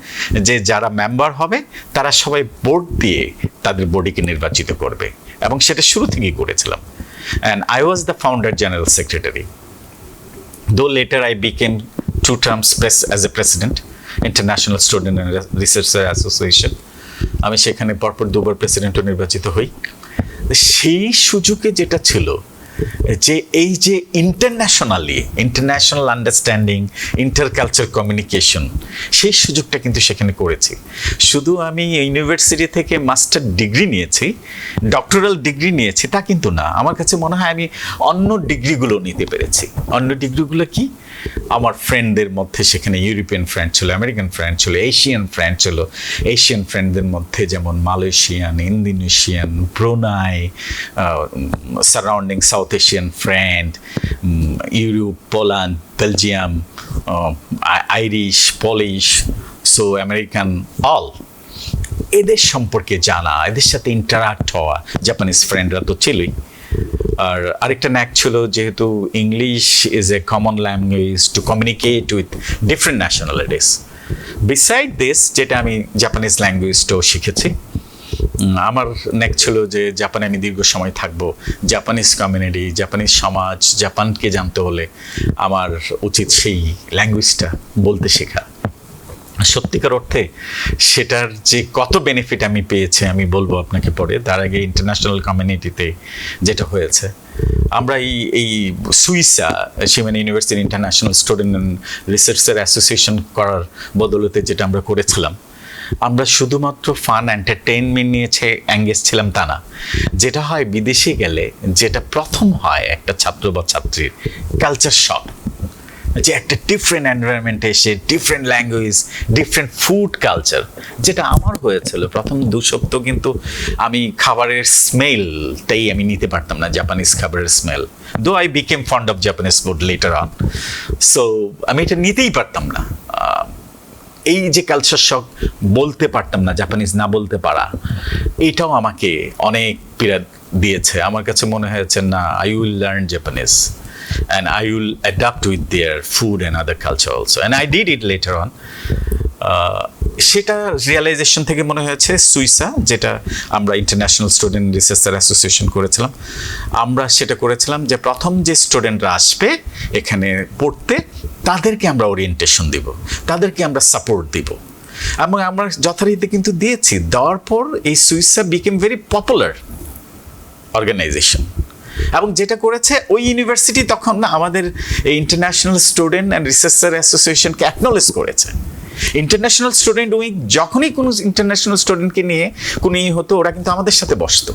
[SPEAKER 4] যে যারা মেম্বার হবে তারা সবাই ভোট দিয়ে তাদের বডিকে নির্বাচিত করবে, এবং সেটা শুরু থেকেই করেছিলাম। And I was the founder general secretary. Though later I became 2 terms as a president, International Student and Researcher Association. আমি সেখানে পরপর 2বার প্রেসিডেন্টও নির্বাচিত হই। সেই সুযোগে যেটা ছিল যে এই যে ইন্টারন্যাশনাল আন্ডারস্ট্যান্ডিং, ইন্টারকালচার কমিউনিকেশন, সেই সুযোগটা কিন্তু সেখানে করেছি। শুধু আমি ইউনিভার্সিটি থেকে মাস্টার ডিগ্রি নিয়েছি, ডক্টরাল ডিগ্রি নিয়েছি তা কিন্তু না। আমার কাছে মনে হয় আমি অন্য ডিগ্রিগুলো নিতে পেরেছি। অন্য ডিগ্রিগুলো কি? আমার ফ্রেন্ডদের মধ্যে সেখানে ইউরোপিয়ান ফ্রেন্ড ছিল, আমেরিকান ফ্রেন্ড ছিল, এশিয়ান ফ্রেন্ড ছিল। এশিয়ান ফ্রেন্ডদের মধ্যে যেমন Malaysian, Indonesian, Brunei, surrounding south Asian friend, Europe, Poland, Belgium, Irish, polish, so American, all. এদের সম্পর্কে জানা, এদের সাথে ইন্টারাক্ট হওয়া, জাপানিজ ফ্রেন্ডরা তো ছিলই। আর আরেকটা ন্যাক ছিল, যেহেতু English is a common language to communicate with different nationalities. Beside this, যেটা আমি জাপানিজ ল্যাঙ্গুয়েজটাও শিখেছি, আমার নেক ছিল যে জাপানে আমি দীর্ঘ সময় থাকবো, জাপানিজ কমিউনিটি, জাপানিজ সমাজ, জাপানকে জানতে হলে আমার উচিত সেই ল্যাঙ্গুয়েজটা বলতে শেখা। সত্যিকার অর্থে সেটার যে কত বেনিফিট আমি পেয়েছি আমি বলবো আপনাকে পরে। তার আগে ইন্টারন্যাশনাল কমিউনিটিতে যেটা হয়েছে, আমরা এই Suisa সিমেন university international student and রিসার্চের অ্যাসোসিয়েশন করার বদলতে যেটা আমরা করেছিলাম, আমরা শুধুমাত্র ফান এন্টারটেইনমেন্ট নিয়েছে এঙ্গেজ ছিলাম তা না। যেটা হয় বিদেশে গেলে, যেটা প্রথম হয় একটা ছাত্র বা ছাত্রীর কালচার শক, যে একটা ডিফারেন্ট এনভায়রনমেন্টে এসে different language, different food culture, যেটা আমার হয়েছিল প্রথম 2 সপ্তাহ। কিন্তু আমি খাবারের স্মেলটাই আমি নিতে পারতাম না, জাপানিজ খাবারের smell. Though I became fond of Japanese food letter on, so আমি এটা নিতেই পারতাম না। এই যে কালচার শক, বলতে পারতাম না, জাপানিজ না বলতে পারা, এটাও আমাকে অনেক পীড়া দিয়েছে। আমার কাছে মনে হয়েছে না, I will learn Japanese and I will adapt with their food and other culture also, and I did it later on. সেটা রিয়েলাইজেশন থেকে মনে হয়েছে সুইসা, যেটা আমরা ইন্টারন্যাশনাল স্টুডেন্ট রিসার্চার অ্যাসোসিয়েশন করেছিলাম, আমরা সেটা করেছিলাম যে প্রথম যে স্টুডেন্টরা আসবে এখানে পড়তে, তাদেরকে আমরা ওরিয়েন্টেশন দিব, তাদেরকে আমরা সাপোর্ট দিব, এবং আমরা যথারীতি কিন্তু দিয়েছি। দেওয়ার পর এই সুইসা বিকেম ভেরি পপুলার অর্গানাইজেশন। এবং যেটা করেছে ওই ইউনিভার্সিটি তখন না আমাদের এই ইন্টারন্যাশনাল স্টুডেন্ট অ্যান্ড রিসার্চার অ্যাসোসিয়েশনকে অ্যাকনোলেজ করেছে। ইন্টারন্যাশনাল স্টুডেন্ট উইক যখনই কোনো ইন্টারন্যাশনাল স্টুডেন্টকে নিয়ে কোনো হতো, ওরা কিন্তু আমাদের সাথে বসতো।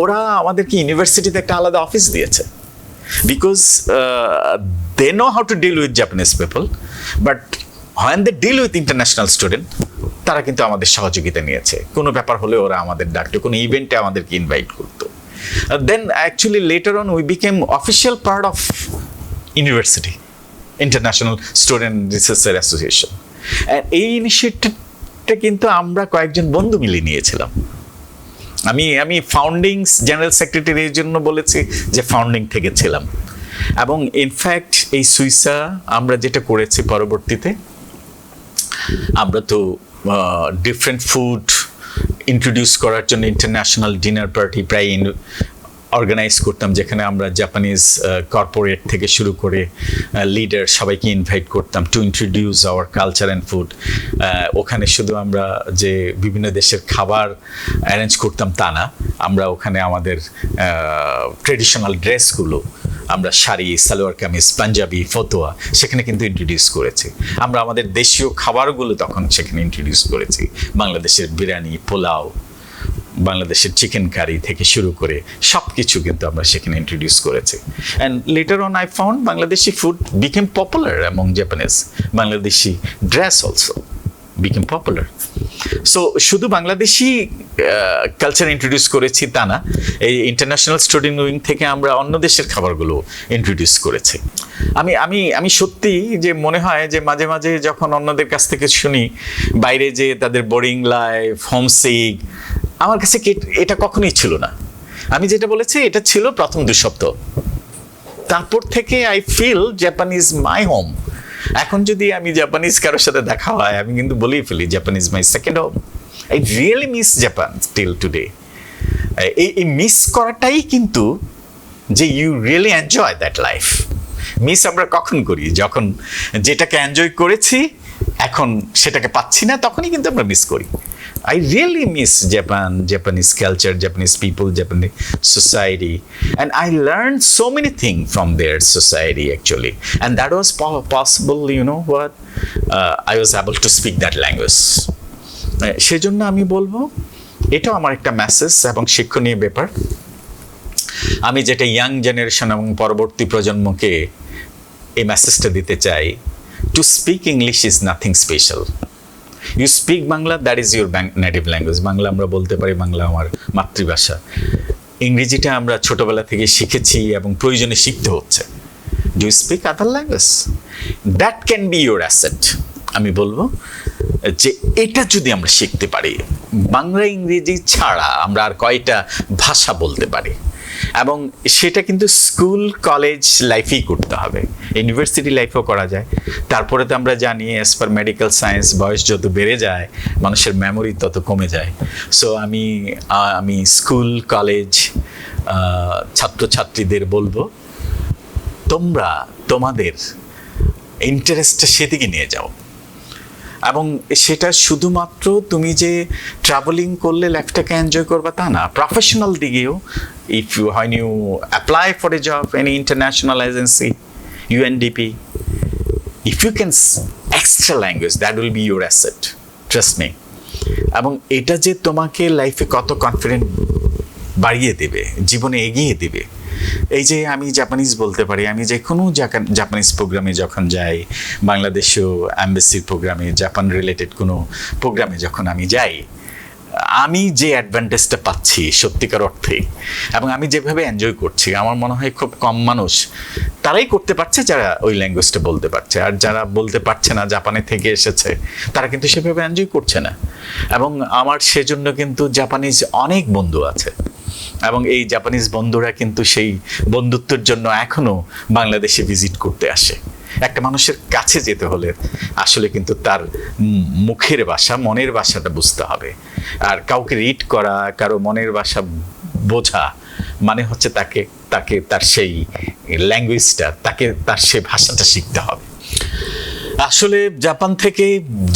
[SPEAKER 4] ওরা আমাদেরকে ইউনিভার্সিটিতে একটা আলাদা অফিস দিয়েছে, because they know how to deal with Japanese people, but when they deal with international student, তারা কিন্তু আমাদের সহযোগিতা নিয়েছে। কোনো ব্যাপার হলে ওরা আমাদের ডাকতো, কোনো ইভেন্টে আমাদেরকে ইনভাইট করতো। Then actually later on we became official part of university, International Student Researcher Association, and এই ইনিশিয়েটিভটা কিন্তু আমরা কয়েকজন বন্ধু মিলে নিয়েছিলাম। আমি ফাউন্ডিং জেনারেল সেক্রেটারির জন্য বলেছি যে ফাউন্ডিং থেকে ছিলাম। এবং ইনফ্যাক্ট এই সুইসা আমরা যেটা করেছি পরবর্তীতে, আমরা তো ডিফারেন্ট ফুড ইন্ট্রোডিউস করার জন্য ইন্টারন্যাশনাল ডিনার পার্টি প্রায় অর্গানাইজ করতাম, যেখানে আমরা জাপানিজ কর্পোরেট থেকে শুরু করে লিডার সবাইকে ইনভাইট করতাম to introduce hour culture and food. ওখানে শুধু আমরা যে বিভিন্ন দেশের খাবার অ্যারেঞ্জ করতাম তা না, আমরা ওখানে আমাদের ট্রেডিশনাল ড্রেসগুলো, আমরা শাড়ি, সালোয়ার কামিজ, পাঞ্জাবি, ফতোয়া সেখানে কিন্তু ইন্ট্রোডিউস করেছি। আমরা আমাদের দেশীয় খাবারগুলো তখন সেখানে ইন্ট্রোডিউস করেছি, বাংলাদেশের বিরিয়ানি, পোলাও, বাংলাদেশের চিকেন কারি থেকে শুরু করে সব কিছু কিন্তু আমরা সেখানে ইন্ট্রোডিউস করেছি। And letter on I found Bangladeshi food became popular among Japanese, Bangladeshi dress also became popular. So শুধু বাংলাদেশি কালচার ইন্ট্রোডিউস করেছি তা না, এই ইন্টারন্যাশনাল স্টুডেন্ট উইং থেকে আমরা অন্য দেশের খাবারগুলো ইন্ট্রোডিউস করেছি। আমি সত্যি যে মনে হয় যে মাঝে মাঝে যখন অন্যদের কাছ থেকে শুনি বাইরে যে তাদের বোরিং লাইফ, হোমসিক, আমার কাছে এটা কখনোই ছিল না। আমি যেটা বলেছি এটা ছিল প্রথম 2 সপ্তাহ, তারপর থেকে I feel Japan is my home. এখন যদি আমি জাপানিজ কারোর সাথে দেখা হয়, আমি কিন্তু বলেই ফেলি Japan is my second home. I really miss Japan still today. এই মিস করাটাই কিন্তু যে you really enjoy that life. Miss আমরা কখন করি? যখন যেটাকে এনজয় করেছি এখন সেটাকে পাচ্ছি না, তখনই কিন্তু আমরা মিস করি। I really miss Japan, Japanese culture, Japanese people, Japanese society, and I learned so many things from their society actually, and that was possible, you know what, I was able to speak that language. সেজন্য আমি বলবো এটাও আমার একটা message এবং শিক্ষণীয় ব্যাপার। আমি যেটা ইয়াং জেনারেশন এবং পরবর্তী প্রজন্মকে এই মেসেজটা দিতে চাই, to speak English is nothing special. You speak Bangla, that is your native language. Bangla আমরা বলতে পারি, বাংলা আমার মাতৃভাষা। ইংরেজিটা আমরা ছোটবেলা থেকে শিখেছি এবং প্রয়োজনে শিখতে হচ্ছে। Do you speak other language? That can be your asset. আমি বলবো যে এটা যদি আমরা শিখতে পারি, বাংলা ইংরেজি ছাড়া আমরা আর কয়টা ভাষা বলতে পারি? এবং সেটা কিন্তু স্কুল কলেজ লাইফেই করতে হবে, ইউনিভার্সিটি লাইফেও করা যায়। তারপরে তো আমরা জানি অ্যাজ পার মেডিকেল সায়েন্স বয়স যত বেড়ে যায় মানুষের মেমোরি তত কমে যায়। সো আমি স্কুল কলেজ ছাত্রছাত্রীদের বলবো, তোমরা তোমাদের ইন্টারেস্টটা সেদিকে নিয়ে যাও, এবং সেটা শুধুমাত্র তুমি যে ট্রাভেলিং করলে লাইফটাকে এনজয় করবা তা না, প্রফেশনাল দিকেও when you apply for a job any international agency UNDP, if you can extra language that will be your asset, trust me. এবং এটা যে তোমাকে লাইফে কত কনফিডেন্ট বাড়িয়ে দেবে, জীবনে এগিয়ে দেবে। এই যে আমি জাপানিজ বলতে পারি, আমি যে কোনো জাপানিজ প্রোগ্রামে যখন যাই, বাংলাদেশেও অ্যাম্বাসির প্রোগ্রামে, জাপান রিলেটেড কোনো প্রোগ্রামে যখন আমি যাই, আমি যে অ্যাডভান্টেজটা পাচ্ছি সত্যিকার অর্থে, এবং আমি যেভাবে এনজয় করছি, আমার মনে হয় খুব কম মানুষ তারাই করতে পারছে যারা ওই ল্যাঙ্গুয়েজটা বলতে পারছে। আর যারা বলতে পারছে না, জাপানে থেকে এসেছে, তারা কিন্তু সেভাবে এনজয় করছে না। এবং আমার সেজন্য কিন্তু জাপানিজ অনেক বন্ধু আছে, এবং এই জাপানিজ বন্ধুরা কিন্তু সেই বন্ধুত্বের জন্য এখনো বাংলাদেশে ভিজিট করতে আসে। একটা মানুষের কাছে যেতে হলে আসলে কিন্তু তার মুখের ভাষা, মনের ভাষাটা বুঝতে হবে। আর কাউকে রিড করা, কারো মনের ভাষা বোঝা মানে হচ্ছে তাকে তার সেই ল্যাঙ্গুয়েজটা, তার সেই ভাষাটা শিখতে হবে। আসলে জাপান থেকে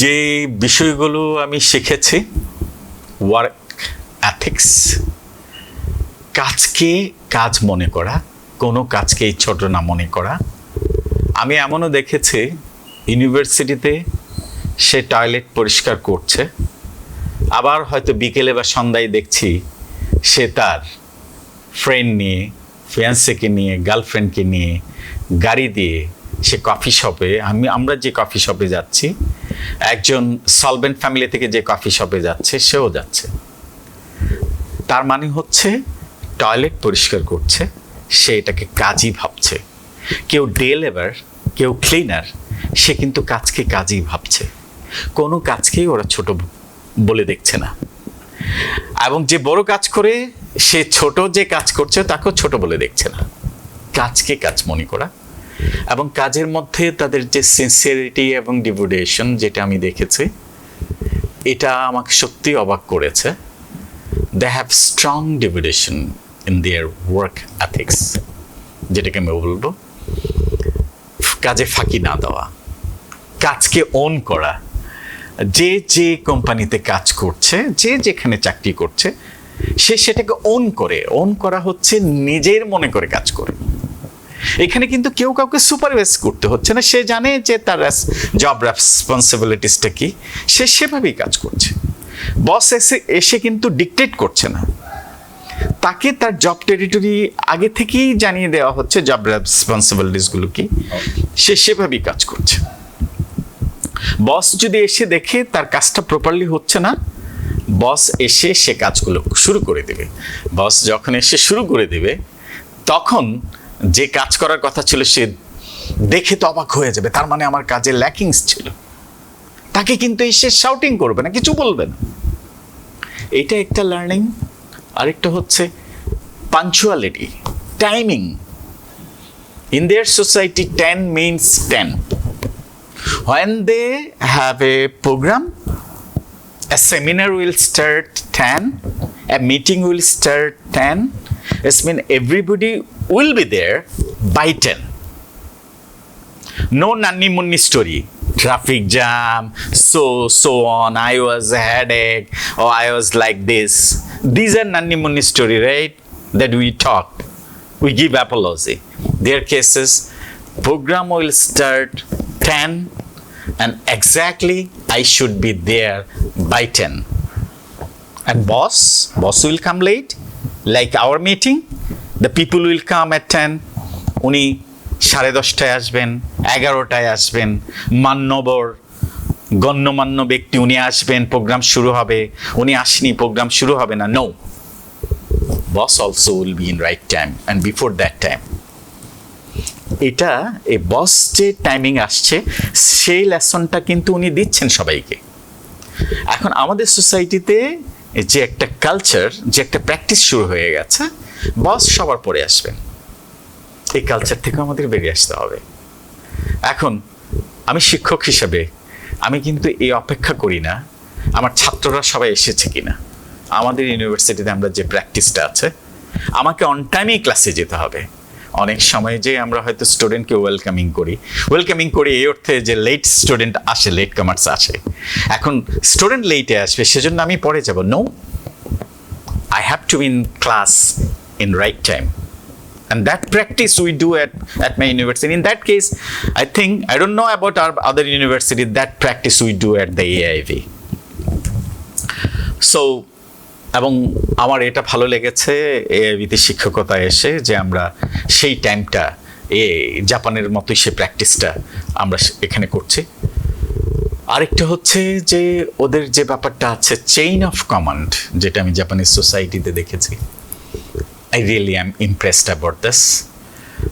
[SPEAKER 4] যে বিষয়গুলো আমি শিখেছি, ওয়ার্ক এথিক্স, কাজকে কাজ মনে করা, কোনো কাজকে ছোট না মনে করা। আমি এমনও দেখেছি ইউনিভার্সিটিতে সে টয়লেট পরিষ্কার করছে, আবার হয়তো বিকেলে বা সন্ধ্যায় দেখছি সে তার ফ্রেন্ড নিয়ে, ফিয়ান্সেকে নিয়ে, গার্লফ্রেন্ডকে নিয়ে গাড়ি দিয়ে সে কফি শপে, আমরা যে কফি শপে যাচ্ছি, একজন সলভেন্ট ফ্যামিলি থেকে যে কফি শপে যাচ্ছে সেও যাচ্ছে। তার মানে হচ্ছে টয়লেট পরিষ্কার করছে, সে এটাকে কাজই ভাবছে। কেউ ডে লেবার, কেউ ক্লিনার, সে কিন্তু কাজকে কাজই ভাবছে, কোনো কাজকেই ওরা ছোট বলে দেখছে না। এবং যে বড় কাজ করে, সে ছোট যে কাজ করছে তাকেও ছোট বলে দেখছে না। কাজকে কাজ মনে করা, এবং কাজের মধ্যে তাদের যে সিনসিয়ারিটি এবং ডিভোটেশন, যেটা আমি দেখেছি, এটা আমাকে সত্যি অবাক করেছে। They have strong devotion in their work ethics, যেটাকে আমি বলবো কাজে ফাঁকি না দেওয়া, কাজকে ওন করা। যে কোম্পানিতে কাজ করছে, যে যেখানে চাকরি করছে, সে সেটাকে ওন করে। ওন করা হচ্ছে নিজের মনে করে কাজ করে। এখানে কিন্তু কেউ কাউকে সুপারভাইজ করতে হচ্ছে না, সে জানে যে তার জব রেসপন্সিবিলিটিসটা কি, সে সেভাবেই কাজ করছে। বস এসে কিন্তু ডিকটেট করছে না, তাকে তার জব টেরিটরি আগে থেকেই জানিয়ে দেওয়া হচ্ছে, জব রেসপন্সিবিলিটিসগুলো কি, সে সেভাবেই কাজ করছে। বস যদি এসে দেখে তার কাজটা প্রপারলি হচ্ছে না, বস এসে সে কাজগুলো শুরু করে দেবে। বস যখন এসে শুরু করে দেবে, তখন যে কাজ করার কথা ছিল সে দেখে তো অবাক হয়ে যাবে, তার মানে আমার কাজে ল্যাকিংস ছিল। তাকে কিন্তু এসে শাউটিং করবে না, কিছু বলবে না। এইটা একটা লার্নিং। আরেকটা হচ্ছে punctuality, timing. In their society, 10 means 10. When they have a program, a seminar will start 10, a meeting will start 10. It means everybody will be there by 10. No nanny munni story. Traffic jam, so on. I was a headache, or I was like this. These are nanny munni story, right? That we talk. We give apology. Their cases, program will start 10, and exactly I should be there by 10. And boss will come late, like our meeting. The people will come at 10. Uni 10:30 আসবেন, 11টায় আসবেন, মান্যবর গণ্যমান্য ব্যক্তি উনি আসবেন, programme শুরু হবে, উনি আসেনি, প্রোগ্রাম শুরু হবে না। No, boss also will be in right time and before that time. এটা এই বস যে টাইমিং আসছে, সেই লেসনটা কিন্তু উনি দিচ্ছেন সবাইকে। এখন আমাদের সোসাইটিতে যে একটা কালচার, যে একটা প্র্যাকটিস শুরু হয়ে গেছে, বস সবার পরে আসবেন। এই কালচার থেকে আমাদের বেরিয়ে আসতে হবে। এখন আমি শিক্ষক হিসেবে আমি কিন্তু এই অপেক্ষা করি না আমার ছাত্ররা সবাই এসেছে কিনা। আমাদের ইউনিভার্সিটিতে আমরা যে প্র্যাকটিসটা আছে, আমাকে অন টাইমেই ক্লাসে যেতে হবে। অনেক সময় যে আমরা হয়তো স্টুডেন্টকে ওয়েলকামিং করি এই অর্থে যে লেট স্টুডেন্ট আসে, লেট কামার্স আসে। এখন স্টুডেন্ট লেটে আসবে সেজন্য আমি পরে যাব। No, I have to be in class in right time. And that practice we do at my university. In that case, I don't know about our other university, that practice we do at the AIV. So, এবং আমার এটা ভালো লেগেছে AIV-তে শিক্ষকতায় এসে যে আমরা সেই টাইমটা জাপানের মতোই সে প্র্যাকটিসটা আমরা এখানে করছি। আরেকটা হচ্ছে যে ওদের যে ব্যাপারটা আছে চেইন অফ কমান্ড, যেটা আমি জাপানিজ সোসাইটিতে দেখেছি, I really am impressed about this.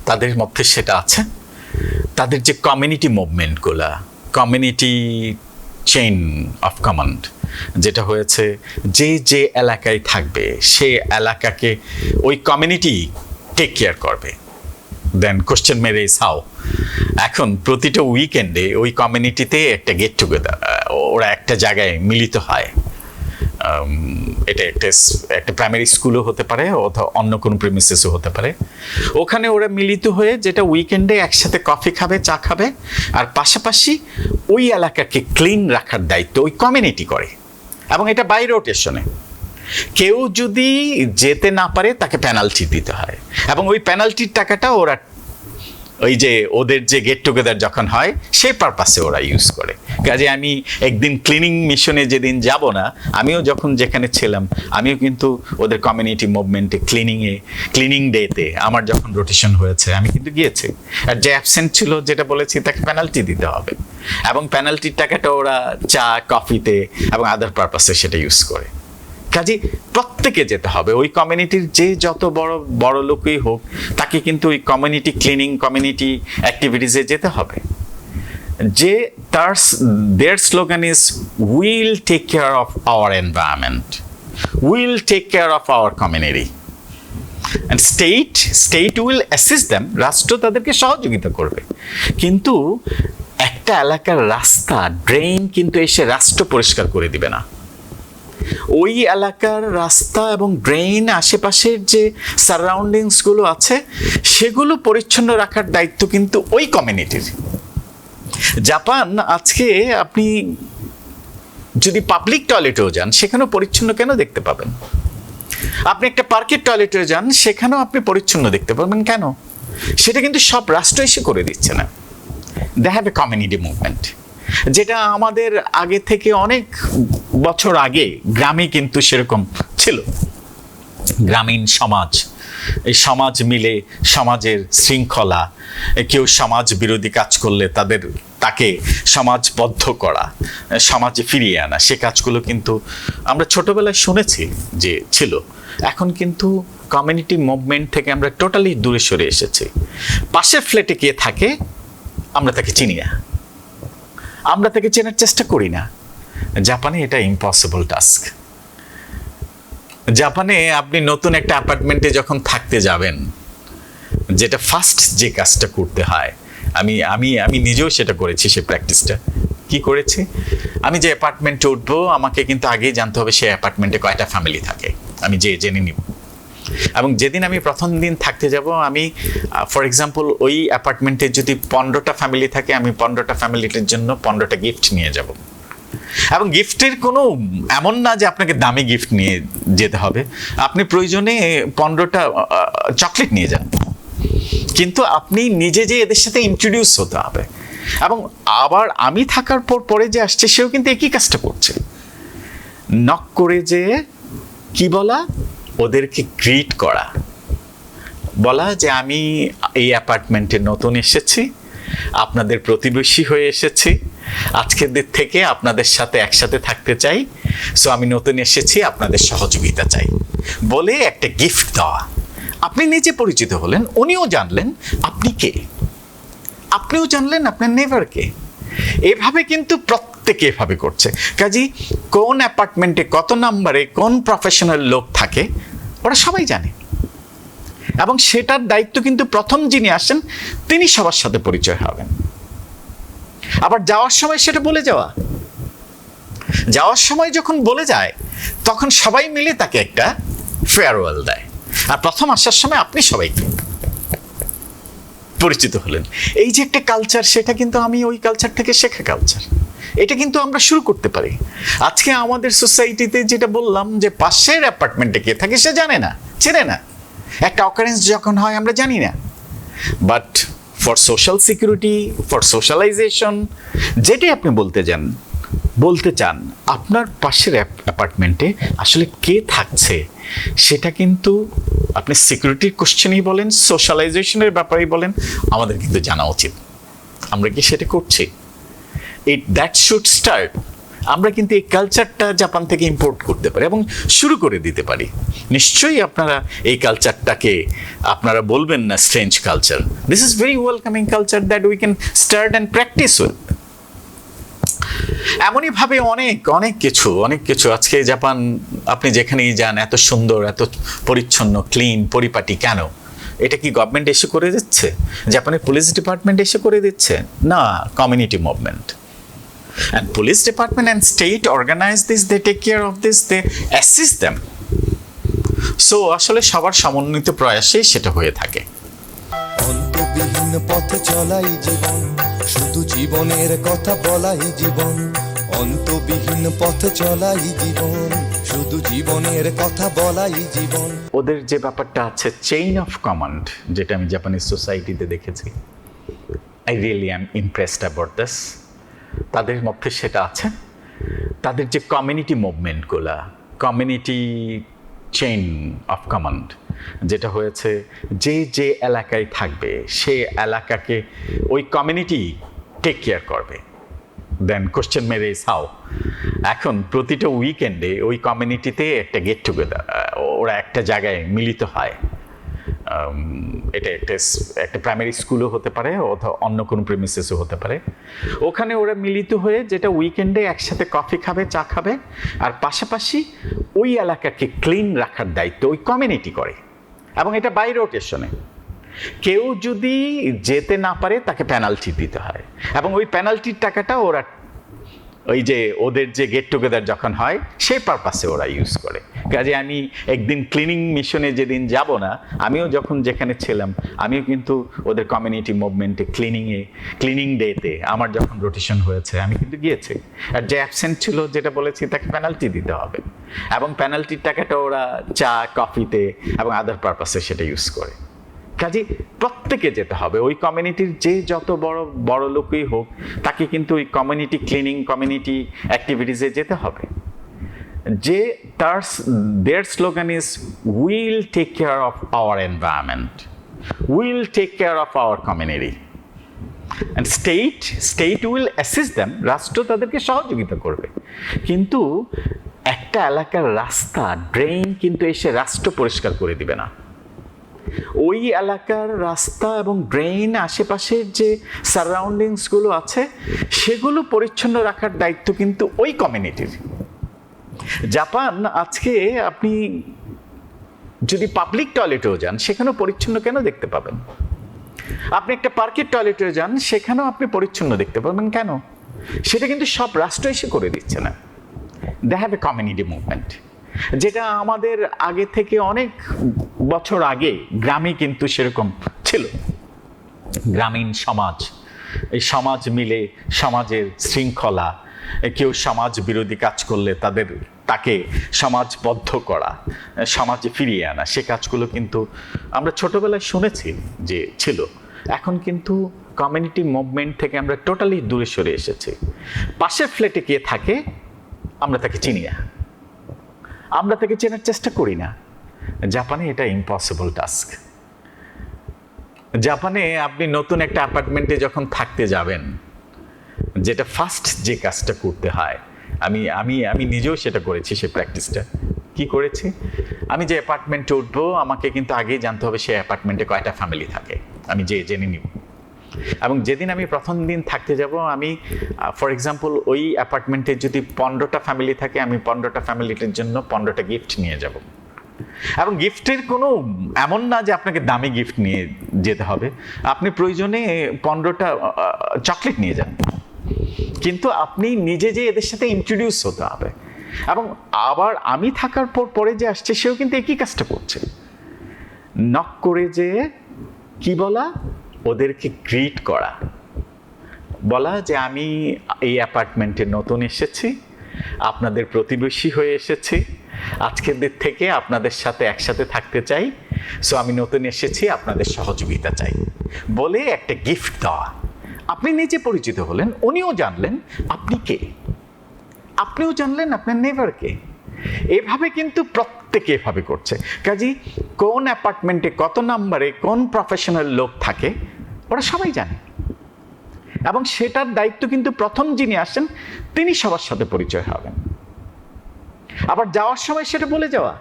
[SPEAKER 4] তাদের মধ্যে সেটা আছে। তাদের যে কমিউনিটি মুভমেন্টগুলা, কমিউনিটি চেইন অফ কমান্ড, যেটা হয়েছে যে এলাকায় থাকবে সে এলাকাকে ওই কমিউনিটি টেক কেয়ার করবে। দেন কোশ্চেন মেরে ইজ হাউ। এখন প্রতিটা উইকেন্ডে ওই কমিউনিটিতে একটা গেট টুগেদার, ওরা একটা জায়গায় মিলিত হয়। এটা একটা প্রাইমারি স্কুলও হতে পারে অথবা অন্য কোনো প্রেমিসেসও হতে পারে। ওখানে ওরা মিলিত হয়ে যেটা উইকেন্ডে একসাথে কফি খাবে, চা খাবে, আর পাশাপাশি ওই এলাকাকে ক্লিন রাখার দায়িত্ব ওই কমিউনিটি করে। এবং এটা বাই রোটেশনে। কেউ যদি যেতে না পারে তাকে পেনাল্টি দিতে হয়, এবং ওই পেনাল্টির টাকাটা ওরা ওই যে ওদের যে গেট টুগেদার যখন হয় সেই পারপাসে ওরা ইউজ করে। কাজে আমি একদিন ক্লিনিং মিশনে যেদিন যাব না, আমিও যখন যেখানে ছিলাম আমিও কিন্তু ওদের কমিউনিটি মুভমেন্টে ক্লিনিং ডেতে আমার যখন রোটেশন হয়েছে আমি কিন্তু গিয়েছি। আর যে অ্যাবসেন্ট ছিল যেটা বলেছি তাকে পেনাল্টি দিতে হবে, এবং পেনাল্টির টাকাটা ওরা চা কফিতে এবং আদার পারপাসে সেটা ইউজ করে। কাজে প্রত্যেকে যেতে হবে। ওই কমিউনিটির যে যত বড় লোকই হোক তাকে কিন্তু ওই কমিউনিটি ক্লিনিং, কমিউনিটি অ্যাক্টিভিটিসে যেতে হবে। যে their slogan is we'll take care of our environment, we'll take care of our community, and state will assist them. রাষ্ট্র তাদেরকে সহযোগিতা করবে, কিন্তু একটা এলাকার রাস্তা ড্রেন কিন্তু এসে রাষ্ট্র পরিষ্কার করে দিবে না। ওই এলাকার রাস্তা এবং ড্রেন, আশেপাশের যে সারাউন্ডিংসগুলো আছে সেগুলো পরিচ্ছন্ন রাখার দায়িত্ব কিন্তু ওই কমিউনিটির। জাপান আজকে আপনি যদি পাবলিক টয়লেটেও যান সেখানেও পরিচ্ছন্ন কেন দেখতে পাবেন? আপনি একটা পার্কের টয়লেটে যান সেখানেও আপনি পরিচ্ছন্ন দেখতে পাবেন কেন? সেটা কিন্তু সব রাষ্ট্র এসে করে দিচ্ছে না। They have a community movement, যেটা আমাদের আগে থেকে অনেক বছর আগে গ্রামে কিন্তু সেরকম ছিল। গ্রামীণ সমাজ, এই সমাজ মিলে সমাজের শৃঙ্খলা, কেউ সমাজ বিরোধী কাজ করলে তাকে সমাজবদ্ধ করা, সমাজে ফিরিয়ে আনা, সে কাজগুলো কিন্তু আমরা ছোটবেলায় শুনেছি যে ছিল। এখন কিন্তু কমিউনিটি মুভমেন্ট থেকে আমরা টোটালি দূরে সরে এসেছি। পাশের ফ্ল্যাটে কে থাকে আমরা তাকে চিনি না, আমরা তাকে চেনার চেষ্টা করি না। জাপানে এটা ইম্পসিবল টাস্ক। জাপানে আপনি নতুন একটা অ্যাপার্টমেন্টে যখন থাকতে যাবেন, যেটা ফার্স্ট যে কাজটা করতে হয়, আমি নিজেও সেটা করেছি। সে প্র্যাকটিসটা কি করেছি, আমি যে অ্যাপার্টমেন্টে উঠবো আমাকে কিন্তু আগেই জানতে হবে সেই অ্যাপার্টমেন্টে কয়টা ফ্যামিলি থাকে, আমি জেনে নিব। এবং যেদিন আমি প্রথম দিন থাকতে যাব, আমি ফর এক্সাম্পল ওই অ্যাপার্টমেন্টে যদি 15টা ফ্যামিলি থাকে, আমি 15টা ফ্যামিলিটির জন্য 15টা গিফট নিয়ে যাব। এবং গিফটের কোনো এমন না যে আপনাকে দামি গিফট নিয়ে যেতে হবে, আপনি প্রয়োজনে 15টা চকলেট নিয়ে যান, কিন্তু আপনি নিজে যে এদের সাথে ইন্ট্রোডিউস হতে হবে। এবং আবার আমি থাকার পরে যে আসছে সেও কিন্তু একই কাজটা করছে। নক করে যে কি বলা, ওদেরকে গ্রিট করা, বলা যে আমি এই অ্যাপার্টমেন্টে নতুন এসেছি, আপনাদের প্রতিবেশী হয়ে এসেছি, আজকের দিন থেকে আপনাদের সাথে একসাথে থাকতে চাই, সো আমি নতুন এসেছি, আপনাদের সহযোগিতা চাই বলে একটা গিফট দেওয়া। আপনি নিজে পরিচিত হলেন, উনিও জানলেন আপনি কে, আপনিও জানলেন আপনার নেইবার কে। এভাবে কিন্তু প্রত্যেকে এভাবে করছে। কাজী কোন অ্যাপার্টমেন্টে কত নাম্বারে কোন প্রফেশনাল লোক থাকে ওরা সবাই জানে। এবং সেটার দায়িত্ব কিন্তু প্রথম যিনি আসেন তিনি সবার সাথে পরিচয় হবেন। আবার যাওয়ার সময় সেটা বলে যাওয়ার সময় যখন বলে যায় তখন সবাই মিলে তাকে একটা ফেয়ারওয়েল দেয়। আর প্রথম আসার সময় আপনি সবাইকে পরিচিত হলেন। এই যে একটা কালচার, সেটা কিন্তু আমি ওই কালচার থেকে শেখা কালচার। এটা কিন্তু আমরা শুরু করতে পারি। আজকে আমাদের সোসাইটিতে যেটা বললাম যে পাশের অ্যাপার্টমেন্টে কে থাকে সে জানে না, চেনে না। একটা অকারেন্স যখন হয় আমরা জানি না। But for social security, for socialisation, যেটাই আপনি বলতে চান আপনার পাশের অ্যাপার্টমেন্টে আসলে কে থাকছে, সেটা কিন্তু আপনি সিকিউরিটির কোশ্চেনই বলেন, সোশ্যালাইজেশনের ব্যাপারেই বলেন, আমাদের কিন্তু জানা উচিত। আমরা কি সেটা করছি? That should start. আমরা কিন্তু এই কালচারটা জাপান থেকে ইম্পোর্ট করতে পারি এবং শুরু করে দিতে পারি। নিশ্চয়ই আপনারা এই কালচারটাকে আপনারা বলবেন না strange culture. This is very welcoming culture that we can start and practise with. এমনই ভাবে অনেক কিছু আজকে জাপান আপনি যেখানেই যান এত সুন্দর, এত পরিচ্ছন্ন, ক্লিন, পরিপাটি। কেন? এটা কি গভর্নমেন্ট এসে করে দিচ্ছে? জাপানের পুলিশ ডিপার্টমেন্ট এসে করে দিচ্ছে? না, community movement. And police department and state organize this, they take care of this, they assist them. So আসলে সবার সমন্বিত প্রয়াসেই সেটা হয়ে থাকে।
[SPEAKER 1] অন্তবিহীন পথে চলাই জীবন, শুধু জীবনের কথা বলাই জীবন। অন্তবিহীন পথে চলাই জীবন, শুধু জীবনের কথা বলাই জীবন।
[SPEAKER 4] ওদের যে ব্যাপারটা আছে চেইন অফ কমান্ড, যেটা আমি জাপানিজ সোসাইটিতে দেখেছি, I really am impressed about this. তাদের মধ্যে সেটা আছে। তাদের যে কমিউনিটি মুভমেন্টগুলা, কমিউনিটি চেইন অফ কমান্ড, যেটা হয়েছে যে এলাকায় থাকবে সে এলাকাকে ওই কমিউনিটি টেক কেয়ার করবে। দেন কোশ্চেন মেরে ইজ হাউ। এখন প্রতিটা উইকেন্ডে ওই কমিউনিটিতে একটা গেট টুগেদার, ওরা একটা জায়গায় মিলিত হয়। এটা একটা প্রাইমারি স্কুলও হতে পারে অথবা অন্য কোনো প্রেমিসেসও হতে পারে। ওখানে ওরা মিলিত হয়ে যেটা উইকেন্ডে একসাথে কফি খাবে, চা খাবে, আর পাশাপাশি ওই এলাকাকে ক্লিন রাখার দায়িত্ব ওই কমিউনিটি করে। এবং এটা বাই রোটেশনে। কেউ যদি যেতে না পারে তাকে পেনাল্টি দিতে হয়, এবং ওই পেনাল্টির টাকাটা ওরা ওই যে ওদের যে গেট টুগেদার যখন হয় সেই পারপাসে ওরা ইউজ করে। কাজে আমি একদিন ক্লিনিং মিশনে যেদিন যাব না, আমিও যখন যেখানে ছিলাম আমিও কিন্তু ওদের কমিউনিটি মুভমেন্টে ক্লিনিং ডেতে আমার যখন রোটেশন হয়েছে আমি কিন্তু গিয়েছি। আর যে অ্যাবসেন্ট ছিল যেটা বলেছি তাকে পেনাল্টি দিতে হবে, এবং পেনাল্টির টাকাটা ওরা চা, কফিতে এবং আদার পারপাসে সেটা ইউজ করে। কাজে প্রত্যেকে যেতে হবে, ওই কমিউনিটির যে যত বড় লোকই হোক তাকে কিন্তু ওই কমিউনিটি ক্লিনিং, কমিউনিটি অ্যাক্টিভিটিসে যেতে হবে। যে their slogan is we'll take care of our environment, we'll take care of our community, and state will assist them. রাষ্ট্র তাদেরকে সহযোগিতা করবে, কিন্তু একটা এলাকার রাস্তা, ড্রেন কিন্তু এসে রাষ্ট্র পরিষ্কার করে দিবে না। ওই এলাকার রাস্তা এবং ড্রেন, আশেপাশের যে সারাউন্ডিংসগুলো আছে সেগুলো পরিচ্ছন্ন রাখার দায়িত্ব কিন্তু ওই কমিউনিটির। জাপান আজকে আপনি যদি পাবলিক টয়লেটেও যান সেখানেও পরিচ্ছন্ন কেন দেখতে পাবেন? আপনি একটা পার্কের টয়লেটেও যান সেখানেও আপনি পরিচ্ছন্ন দেখতে পাবেন কেন? সেটা কিন্তু সব রাষ্ট্র এসে করে দিচ্ছে না। They have a community movement, যেটা আমাদের আগে থেকে অনেক বছর আগে গ্রামে কিন্তু সেরকম ছিল। গ্রামীণ সমাজ, এই সমাজ মিলে সমাজের শৃঙ্খলা, কেউ সমাজ বিরোধী কাজ করলে তাকে সমাজবদ্ধ করা, সমাজে ফিরিয়ে আনা, সে কাজগুলো কিন্তু আমরা ছোটবেলায় শুনেছি যে ছিল। এখন কিন্তু কমিউনিটি মুভমেন্ট থেকে আমরা টোটালি দূরে সরে এসেছি। পাশের ফ্ল্যাটে কে থাকে আমরা তাকে চিনি না, আমরা তাকে চেনার চেষ্টা করি না। জাপানে এটা ইম্পসিবল টাস্ক। জাপানে আপনি নতুন একটা অ্যাপার্টমেন্টে যখন থাকতে যাবেন, যেটা ফার্স্ট যে কাজটা করতে হয়, আমি নিজেও সেটা করেছি, সে প্র্যাকটিসটা কি করেছি, আমি যে অ্যাপার্টমেন্টে উঠবো আমাকে কিন্তু আগেই জানতে হবে সেই অ্যাপার্টমেন্টে কয়টা ফ্যামিলি থাকে, আমি জেনে নিব। এবং যেদিন আমি প্রথম দিন থাকতে যাব, আমি ফর এক্সাম্পল ওই অ্যাপার্টমেন্টে যদি 15টা ফ্যামিলি থাকে, আমি 15টা ফ্যামিলিটির জন্য 15টা গিফট নিয়ে যাব। এবং গিফটের কোনো এমন না যে আপনাকে দামি গিফট নিয়ে যেতে হবে, আপনি প্রয়োজনে 15টা চকলেট নিয়ে যান, কিন্তু আপনি নিজে যে এদের সাথে ইন্ট্রোডিউস হতে হবে। এবং আবার আমি থাকার পরে যে আসছে সেও কিন্তু একই কাজটা করছে, নক করে যে কি বলা, ওদেরকে গ্রিট করা, বলা যে আমি এই অ্যাপার্টমেন্টে নতুন এসেছি, আপনাদের প্রতিবেশী হয়ে এসেছি, আজকের দিন থেকে আপনাদের সাথে একসাথে থাকতে চাই, সো আমি নতুন এসেছি, আপনাদের সহযোগিতা চাই বলে একটা গিফট দেওয়া। আপনি নিজে পরিচিত হলেন, উনিও জানলেন আপনি কে, আপনিও জানলেন আপনার নেইবারকে। এভাবে কিন্তু প্রত্যেকে এভাবে করছে। কাজেই কোন অ্যাপার্টমেন্টে কত নাম্বারে কোন প্রফেশনাল লোক থাকে ওরা সবাই জানে, এবং সেটার দায়িত্ব কিন্তু প্রথম যিনি আসেন তিনি সবার সাথে পরিচয় হবেন। আবার যাওয়ার সময় সেটা বলে যাওয়া,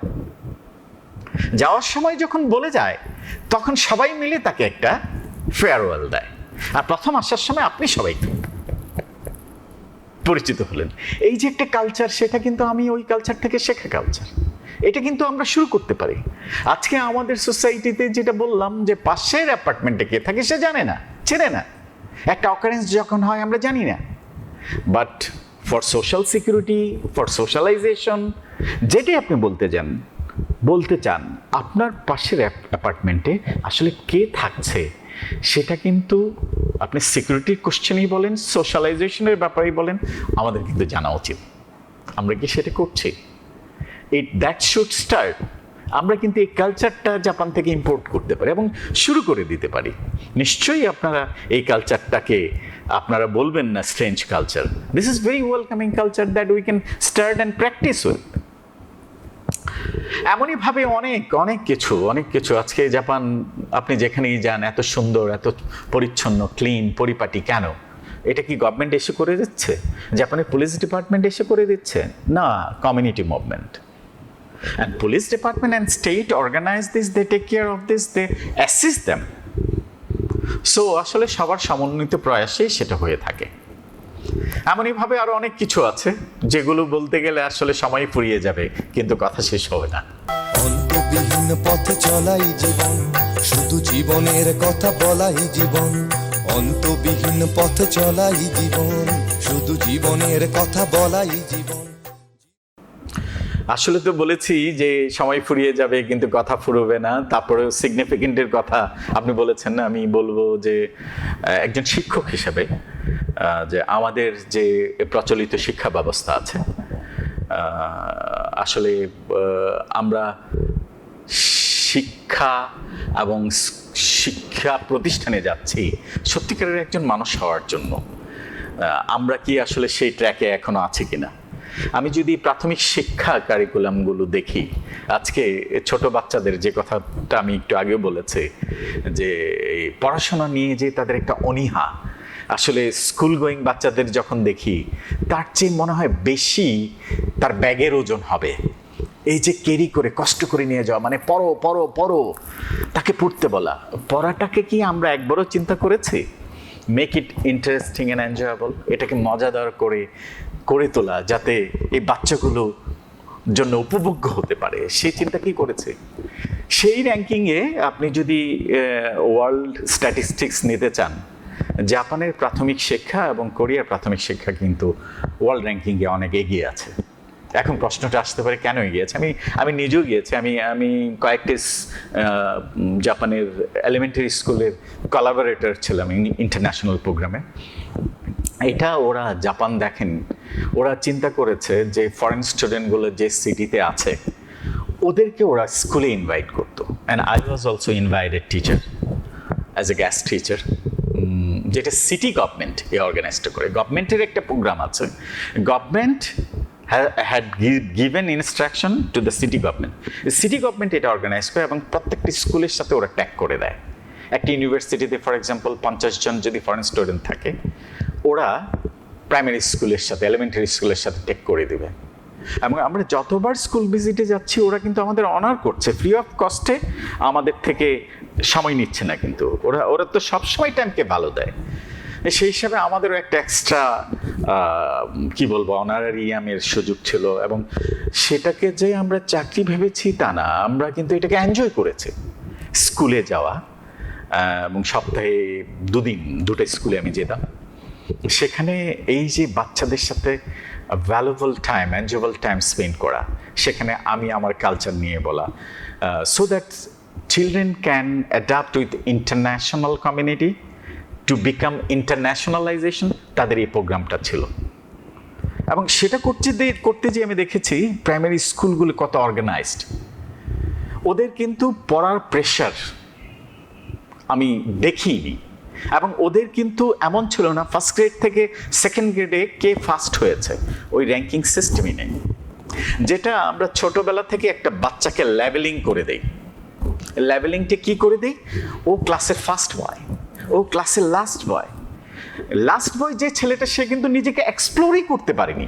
[SPEAKER 4] যাওয়ার সময় যখন বলে যায় তখন সবাই মিলে তাকে একটা ফেয়ারওয়েল দেয়। আর প্রথম আসার সময় আপনি সবাইকে পরিচিত হলেন। এই যে একটা কালচার, সেটা কিন্তু আমি ওই কালচার থেকে শেখা কালচার। এটা কিন্তু আমরা শুরু করতে পারি। আজকে আমাদের সোসাইটিতে যেটা বললাম যে পাশের অ্যাপার্টমেন্টে কে থাকে সে জানে না, চেনে না, একটা অকারেন্স যখন হয় আমরা জানি না। But for social security, for socialisation, যেটাই আপনি বলতে চান আপনার পাশের অ্যাপার্টমেন্টে আসলে কে থাকছে, সেটা কিন্তু আপনি সিকিউরিটির কোশ্চেনই বলেন, সোশ্যালাইজেশনের ব্যাপারেই বলেন, আমাদের কিন্তু জানা উচিত। আমরা কি সেটা করছি? That should start. আমরা কিন্তু এই কালচারটা জাপান থেকে ইম্পোর্ট করতে পারি এবং শুরু করে দিতে পারি। নিশ্চয়ই আপনারা এই কালচারটাকে আপনারা বলবেন না strange culture. This is very welcoming culture that we can start and practise with. এমনইভাবে অনেক কিছু আজকে জাপান, আপনি যেখানেই যান এত সুন্দর, এত পরিচ্ছন্ন, ক্লিন, পরিপাটি। কেন? এটা কি গভর্নমেন্ট এসে করে দিচ্ছে? জাপানের পুলিশ ডিপার্টমেন্ট এসে করে দিচ্ছে? না, community movement. And police department and state organize this, they take care of this, they assist them. So আসলে সবার সমন্বিত প্রয়াসে সেটা হয়ে থাকে। এমনইভাবে আরো অনেক কিছু আছে যেগুলো বলতে গেলে আসলে সময় ফুরিয়ে যাবে, কিন্তু কথা শেষ হবে না।
[SPEAKER 1] অন্তবিহীন পথে চলাই জীবন, শুধু জীবনের কথা বলাই জীবন। অন্তবিহীন পথে চলাই জীবন, শুধু জীবনের কথা বলাই জীবন।
[SPEAKER 4] আসলে তো বলেছি যে সময় ফুরিয়ে যাবে কিন্তু কথা ফুরবে না। তারপরে সিগনিফিকেন্টের কথা আপনি বলেছেন না, আমি বলবো যে একজন শিক্ষক হিসেবে যে আমাদের যে প্রচলিত শিক্ষা ব্যবস্থা আছে, আসলে আমরা শিক্ষা এবং শিক্ষা প্রতিষ্ঠানে যাচ্ছি সত্যিকারের একজন মানুষ হওয়ার জন্য। আমরা কি আসলে সেই ট্র্যাকে এখনো আছি কিনা? আমি যদি প্রাথমিক শিক্ষা কারিকুলামগুলো দেখি, আজকে ছোট বাচ্চাদের যে কথাটা আমি একটু আগেও বলেছি, যে পড়াশোনা নিয়ে যে তাদের একটা অনীহা, আসলে স্কুল গোয়িং বাচ্চাদের যখন দেখি তার চেয়ে মনে হয় বেশি তার ব্যাগের ওজন হবে। এই যে ক্যারি করে কষ্ট করে নিয়ে যাওয়া, মানে পড়ো, তাকে পড়তে বলা। পড়াটাকে কি আমরা একবারও চিন্তা করেছি? Make it interesting and enjoyable, এটাকে মজাদার করে তোলা যাতে এই বাচ্চাগুলো জন্য উপভোগ্য হতে পারে, সেই চিন্তা কি করেছে? সেই র্যাঙ্কিংয়ে আপনি যদি ওয়ার্ল্ড স্ট্যাটিস্টিক্স নিতে চান, জাপানের প্রাথমিক শিক্ষা এবং কোরিয়ার প্রাথমিক শিক্ষা কিন্তু ওয়ার্ল্ড র্যাঙ্কিংয়ে অনেক এগিয়ে আছে। এখন প্রশ্নটা আসতে পারে কেন এগিয়ে আছে? আমি নিজেও গিয়েছি, আমি কয়েকটি জাপানের এলিমেন্টারি স্কুলের কোলাবোরেটর ছিলাম ইন্টারন্যাশনাল প্রোগ্রামে। এটা ওরা জাপান দেখেন, ওরা চিন্তা করেছে যে ফরেন স্টুডেন্টগুলো যে সিটিতে আছে ওদেরকে ওরা স্কুলে ইনভাইট করতো। And I was also invited teacher as a guest teacher, যেটা সিটি গভর্নমেন্ট অর্গানাইজটা করে। গভর্নমেন্টের একটা প্রোগ্রাম আছে, government had given instruction to the city government. City government এটা অর্গানাইজ করে এবং প্রত্যেকটি স্কুলের সাথে ওরা ট্যাগ করে দেয়। একটা ইউনিভার্সিটিতে ফর এক্সাম্পল 50 জন যদি ফরেন স্টুডেন্ট থাকে, ওরা প্রাইমারি স্কুলের সাথে, এলিমেন্টারি স্কুলের সাথে ট্যাগ করে দেবে। এবং আমরা যতবার স্কুল ভিজিটে যাচ্ছি ওরা কিন্তু আমাদের অনার করছে, ফ্রি অফ কস্টে আমাদের থেকে সময় নিচ্ছে না, কিন্তু ওরা তো সবসময় টাইমকে ভালো দেয়। সেই হিসাবে আমাদেরও একটা এক্সট্রা কি বলবো অনারারিয়ামের সুযোগ ছিল, এবং সেটাকে যে আমরা চাকরি ভেবেছি তা না, আমরা কিন্তু এটাকে এনজয় করেছি। স্কুলে যাওয়া, এবং সপ্তাহে 2 দিন 2টা স্কুলে আমি যেতাম, সেখানে এই যে বাচ্চাদের সাথে valuable time, enjoyable time spend করা, সেখানে আমি আমার কালচার নিয়ে বলা, so that children can adapt with international community to become ইন্টারন্যাশনালাইজেশন, তাদের এই প্রোগ্রামটা ছিল। এবং সেটা করতে যে আমি দেখেছি প্রাইমারি স্কুলগুলো কত অর্গানাইজড। ওদের কিন্তু পড়ার প্রেশার আমি দেখিনি, এবং ওদের কিন্তু এমন ছিল না ফার্স্ট গ্রেড থেকে সেকেন্ড গ্রেডে কে ফার্স্ট হয়েছে, ওই র্যাঙ্কিং সিস্টেমই নেই। যেটা আমরা ছোটবেলা থেকে একটা বাচ্চাকে লেভেলিং করে দেই। লেভেলিংটা কি করে দেই? ও ক্লাসের ফার্স্ট বয়, ও ক্লাসের লাস্ট বয়। লাস্ট বয় যে ছেলেটা, সে কিন্তু নিজেকে এক্সপ্লোরই করতে পারেনি।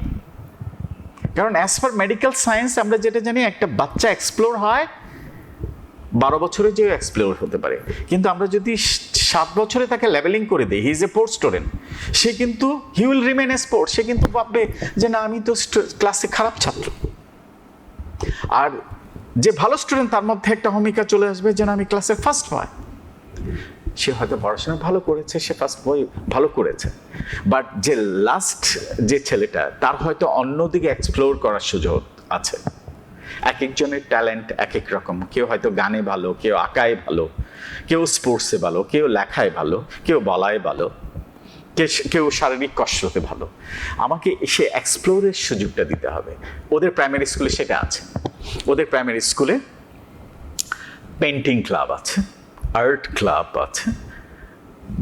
[SPEAKER 4] কারণ অ্যাজ পার মেডিকেল সায়েন্স আমরা যেটা জানি, একটা বাচ্চা এক্সপ্লোর হয় 12 বছরে যে এক্সপ্লোর হতে পারে, কিন্তু আমরা যদি 7 বছরে তাকে লেভেলিং করে দিই, he is a poor student, সে কিন্তু he will remain a sport. সে কিন্তু ভাববে যে না, আমি তো ক্লাসে খারাপ ছাত্র। আর যে ভালো স্টুডেন্ট, তার মধ্যে একটা ভূমিকা চলে আসবে যে না, আমি ক্লাসের ফার্স্ট বয়। সে হয়তো পড়াশোনা ভালো করেছে, সে ফার্স্ট বই ভালো করেছে, বাট যে লাস্ট যে ছেলেটা, তার হয়তো অন্যদিকে এক্সপ্লোর করার সুযোগ আছে। এক একজনের ট্যালেন্ট এক এক রকম। কেউ হয়তো গানে ভালো, কেউ আঁকায় ভালো, কেউ স্পোর্টসে ভালো, কেউ লেখায় ভালো, কেউ বলায় ভালো, কেউ শারীরিক কসরতে ভালো। আমাকে সে এক্সপ্লোরের সুযোগটা দিতে হবে। ওদের প্রাইমারি স্কুলে সেটা আছে। ওদের প্রাইমারি স্কুলে পেন্টিং ক্লাব আছে, আর্ট ক্লাব আছে,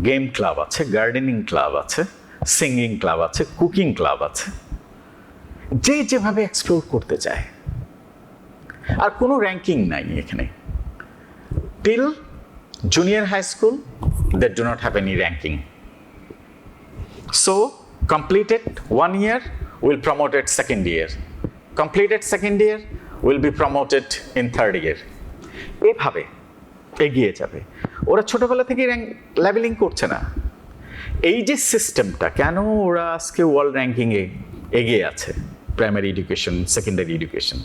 [SPEAKER 4] গেম ক্লাব আছে, গার্ডেনিং ক্লাব আছে, সিঙ্গিং ক্লাব আছে, কুকিং ক্লাব আছে। যে যেভাবে এক্সপ্লোর করতে চায়, আর কোনো র্যাঙ্কিং নাই এখানে। Till junior high school they do not have any ranking. So completed 1 year will promoted second year, completed second year will be promoted in third year. এভাবে এগিয়ে যাবে। ওরা ছোটবেলা থেকে লেভেলিং করছে না। এই যে সিস্টেমটা, কেন ওরা আজকে ওয়ার্ল্ড র্যাঙ্কিংয়ে এগিয়ে আছে প্রাইমারি এডুকেশন, সেকেন্ডারি এডুকেশন?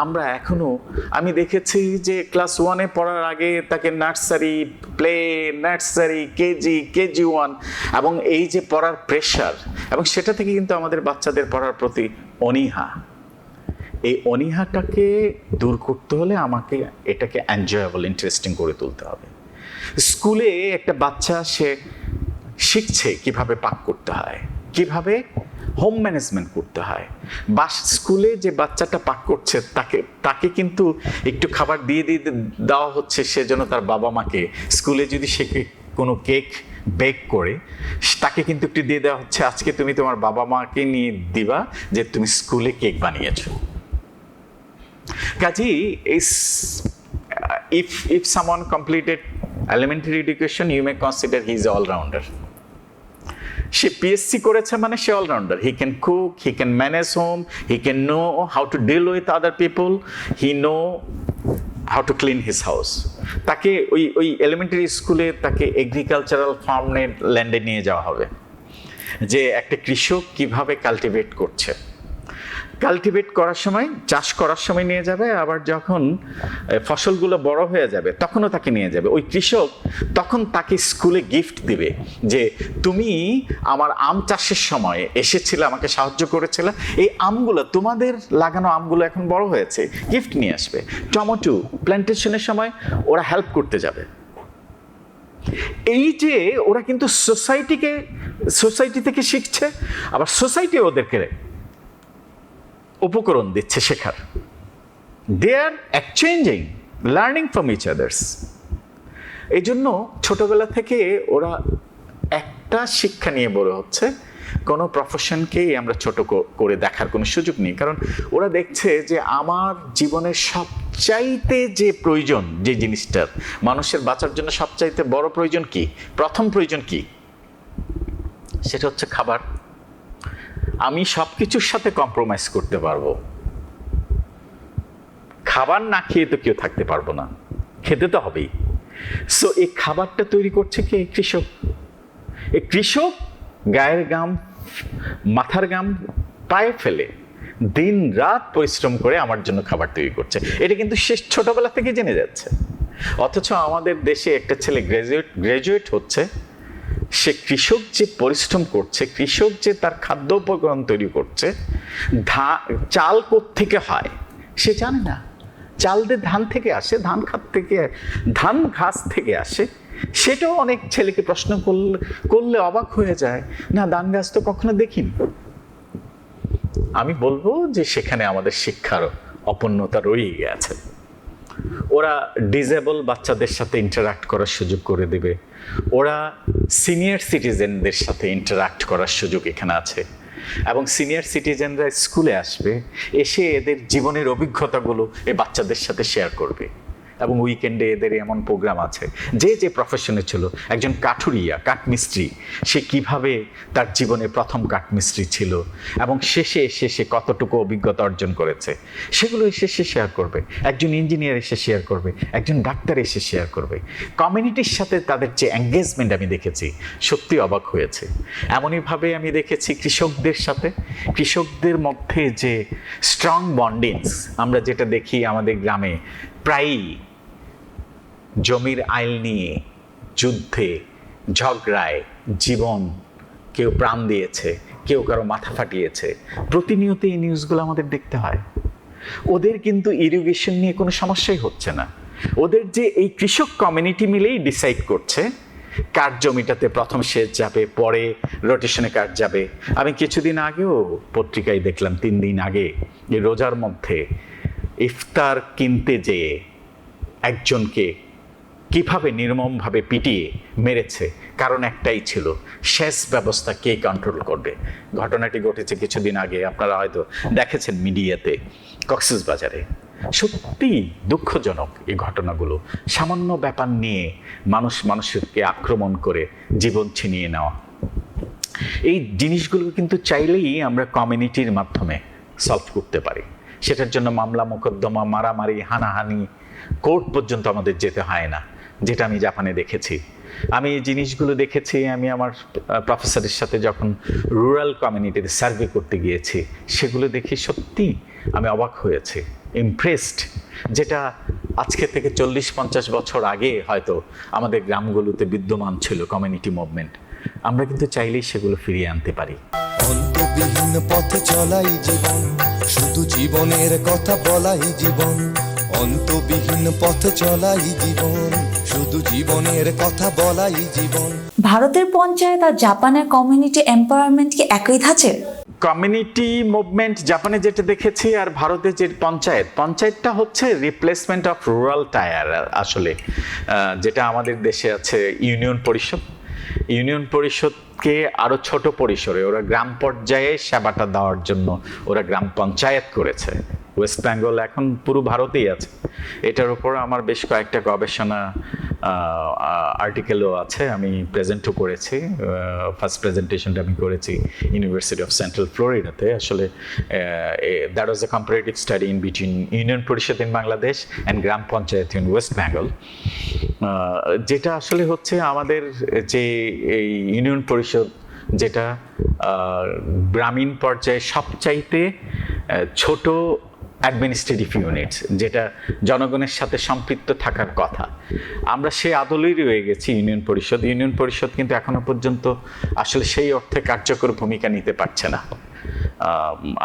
[SPEAKER 4] আমরা এখনো, আমি দেখেছি যে ক্লাস 1-এ পড়ার আগে তাকে নার্সারি, প্লে, নার্সারি, কেজি 1, এবং এই যে পড়ার প্রেশার, এবং সেটা থেকে কিন্তু আমাদের বাচ্চাদের পড়ার প্রতি অনীহা। এই অনীহাটাকে দূর করতে হলে আমাকে এটাকে এনজয়েবল, ইন্টারেস্টিং করে তুলতে হবে। স্কুলে একটা বাচ্চা সে শিখছে কিভাবে পাক করতে হয়, কিভাবে হোম ম্যানেজমেন্ট করতে হয়। স্কুলে যে বাচ্চাটা পাক করছে, তাকে কিন্তু একটু খাবার দিয়ে দেওয়া হচ্ছে, সেজন্য তার বাবা মাকে স্কুলে যদি সে কোনো কেক বেক করে, তাকে কিন্তু একটু দিয়ে দেওয়া হচ্ছে, আজকে তুমি তোমার বাবা মাকে নিয়ে দিবা যে তুমি স্কুলে কেক বানিয়েছো। কাজেই if someone completed elementary education, you may consider he is all-rounder. সে পিএসসি করেছে মানে সে allrounder. He can cook, he can manage home, he can know how to deal with other people, he know how to clean his house. তাকে ওই elementary স্কুলে তাকে agricultural ফার্মের ল্যান্ডে নিয়ে যাওয়া হবে, যে একটা কৃষক কিভাবে কাল্টিভেট করছে, কাল্টিভেট করার সময়, চাষ করার সময় নিয়ে যাবে, আবার যখন ফসলগুলো বড় হয়ে যাবে তখনও তাকে নিয়ে যাবে। ওই কৃষক তখন তাকে স্কুলে গিফট দিবে যে তুমি আমার আম চাষের সময় এসেছিলে, আমাকে সাহায্য করেছিলে, এই আমগুলো, তোমাদের লাগানো আমগুলো এখন বড় হয়েছে, গিফট নিয়ে আসবে। টমেটো প্ল্যান্টেশনের সময় ওরা হেল্প করতে যাবে। এই যে ওরা কিন্তু সোসাইটি থেকে শিখছে, আবার সোসাইটি ওদেরকে উপকরণ দিচ্ছে শেখার। They are exchanging, learning from each others. এই জন্য ছোটবেলা থেকে ওরা একটা শিক্ষা নিয়ে বড় হচ্ছে। কোনো প্রফেশনকেই আমরা ছোট করে দেখার কোনো সুযোগ নেই, কারণ ওরা দেখছে যে আমার জীবনের সবচাইতে যে প্রয়োজন, যে জিনিসটার মানুষের বাঁচার জন্য সবচাইতে বড় প্রয়োজন কি, প্রথম প্রয়োজন কি, সেটা হচ্ছে খাবার। আমি সব কিছুর সাথে কম্প্রোমাইজ করতে পারবো, খাবার না খেয়ে তো কেউ থাকতে পারবো না, খেতে তো হবেই। সো এই খাবারটা তৈরি করছে কে? কৃষক। এই কৃষক গায়ের গাম মাথার গাম পায়ে ফেলে দিন রাত পরিশ্রম করে আমার জন্য খাবার তৈরি করছে, এটা কিন্তু সে ছোটবেলা থেকে জেনে যাচ্ছে। অথচ আমাদের দেশে একটা ছেলে গ্রাজুয়েট হচ্ছে, সে কৃষক যে পরিশ্রম করছে, কৃষক যে তার খাদ্য উপকরণ তৈরি করছে, চাল কোত্থেকে হয় সে জানে না। চাল দিয়ে ধান থেকে আসে, ধান ঘাস থেকে আসে, সেটাও অনেক ছেলেকে প্রশ্ন করলে অবাক হয়ে যায়, না ধান গাছ তো কখনো দেখিনি। আমি বলবো যে সেখানে আমাদের শিক্ষার অপূর্ণতা রয়ে গেছে। ওরা ডিজেবল বাচ্চাদের সাথে ইন্টারাক্ট করার সুযোগ করে দেবে, ওরা সিনিয়র সিটিজেনদের সাথে ইন্টারাক্ট করার সুযোগ এখানে আছে, এবং সিনিয়র সিটিজেনরা স্কুলে আসবে, এসে এদের জীবনের অভিজ্ঞতাগুলো এই বাচ্চাদের সাথে শেয়ার করবে। এবং উইকেন্ডে এদের এমন প্রোগ্রাম আছে, যে প্রফেশনে ছিল, একজন কাঠুরিয়া কাঠমিস্ত্রি, সে কিভাবে তার জীবনে প্রথম কাঠমিস্ত্রি ছিল এবং শেষে এসে সে কতটুকু অভিজ্ঞতা অর্জন করেছে, সেগুলো এসে সে শেয়ার করবে। একজন ইঞ্জিনিয়ার এসে শেয়ার করবে, একজন ডাক্তার এসে শেয়ার করবে। কমিউনিটির সাথে তাদের যে এঙ্গেজমেন্ট আমি দেখেছি, সত্যি অবাক হয়েছে। এমনইভাবে আমি দেখেছি কৃষকদের সাথে, কৃষকদের মধ্যে যে স্ট্রং বন্ডিংস আমরা যেটা দেখি আমাদের গ্রামে, প্রায়ই জমির আইল নিয়ে যুদ্ধে ঝগড়ায় জীবন, কেউ প্রাণ দিয়েছে, কেউ কারো মাথা ফাটিয়েছে, প্রতিনিয়ত এই নিউজগুলো আমাদের দেখতে হয়। ওদের কিন্তু ইরিগেশন নিয়ে কোনো সমস্যাই হচ্ছে না। ওদের যে এই কৃষক কমিউনিটি মিলেই ডিসাইড করছে কার জমিটাতে প্রথম সেচ যাবে, পরে রোটেশনে কার যাবে। আমি কিছুদিন আগেও পত্রিকায় দেখলাম, 3 দিন আগে, যে রোজার মধ্যে ইফতার কিনতে যেয়ে একজনকে কিভাবে নির্মমভাবে পিটিয়ে মেরেছে, কারণ একটাই ছিল, সেচ ব্যবস্থা কে কন্ট্রোল করবে। ঘটনাটি ঘটেছে কিছুদিন আগে, আপনারা হয়তো দেখেছেন মিডিয়াতে, কক্সবাজারে। সত্যি দুঃখজনক এই ঘটনাগুলো। সামান্য ব্যাপার নিয়ে মানুষকে আক্রমণ করে জীবন ছিনিয়ে নেওয়া, এই জিনিসগুলো কিন্তু চাইলেই আমরা কমিউনিটির মাধ্যমে সলভ করতে পারি। সেটার জন্য মামলা মোকদ্দমা, মারামারি, হানাহানি, কোর্ট পর্যন্ত আমাদের যেতে হয় না, যেটা আমি জাপানে দেখেছি। আমি এই জিনিসগুলো দেখেছি। আমি আমার প্রফেসরের সাথে যখন রুরাল কমিউনিটিতে সার্ভে করতে গিয়েছি, সেগুলো দেখি সত্যি আমি অবাক হয়েছি, ইমপ্রেসড। যেটা আজকে থেকে 40-50 বছর আগে হয়তো আমাদের গ্রামগুলোতে বিদ্যমান ছিল কমিউনিটি মুভমেন্ট, আমরা কিন্তু চাইলেই সেগুলো ফিরিয়ে আনতে পারি।
[SPEAKER 1] অন্তবিহীন পথে চলাই জীবন, শুধু জীবনের কথা বলাই জীবন। অন্তবিহীন পথে চলাই জীবন, শুধু জীবনের কথা বলাই জীবন।
[SPEAKER 2] ভারতের পঞ্চায়েত আর জাপানের কমিউনিটি এম্পাওয়ারমেন্ট কি একই ধাঁচের?
[SPEAKER 4] কমিউনিটি মুভমেন্ট জাপানে যেটা দেখেছি আর ভারতে যে পঞ্চায়েতটা হচ্ছে রিপ্লেসমেন্ট অফ রুরাল টায়ার। আসলে যেটা আমাদের দেশে আছে ইউনিয়ন পরিষদকে আরো ছোট পরিসরে ওরা গ্রাম পর্যায়ে সেবাটা দেওয়ার জন্য ওরা গ্রাম পঞ্চায়েত করেছে। ওয়েস্ট বেঙ্গল এখন পুরো ভারতেই আছে। এটার উপর আমার বেশ কয়েকটা গবেষণা আর্টিকেলও আছে, আমি প্রেজেন্টও করেছি। ফার্স্ট প্রেজেন্টেশনটা আমি করেছি ইউনিভার্সিটি অফ সেন্ট্রাল ফ্লোরিডাতে। আসলে that was a comparative study in between union Parishad in Bangladesh and Gram Panchayat in West Bengal. যেটা আসলে হচ্ছে আমাদের যে এই ইউনিয়ন পরিষদ, যেটা গ্রামীণ পর্যায়ে সবচাইতে ছোট অ্যাডমিনিস্ট্রেটিভ ইউনিট, যেটা জনগণের সাথে সম্পৃক্ত থাকার কথা, আমরা সেই আদলেই রয়ে গেছি ইউনিয়ন পরিষদ কিন্তু এখনো পর্যন্ত আসলে সেই অর্থে কার্যকর ভূমিকা নিতে পারছে না।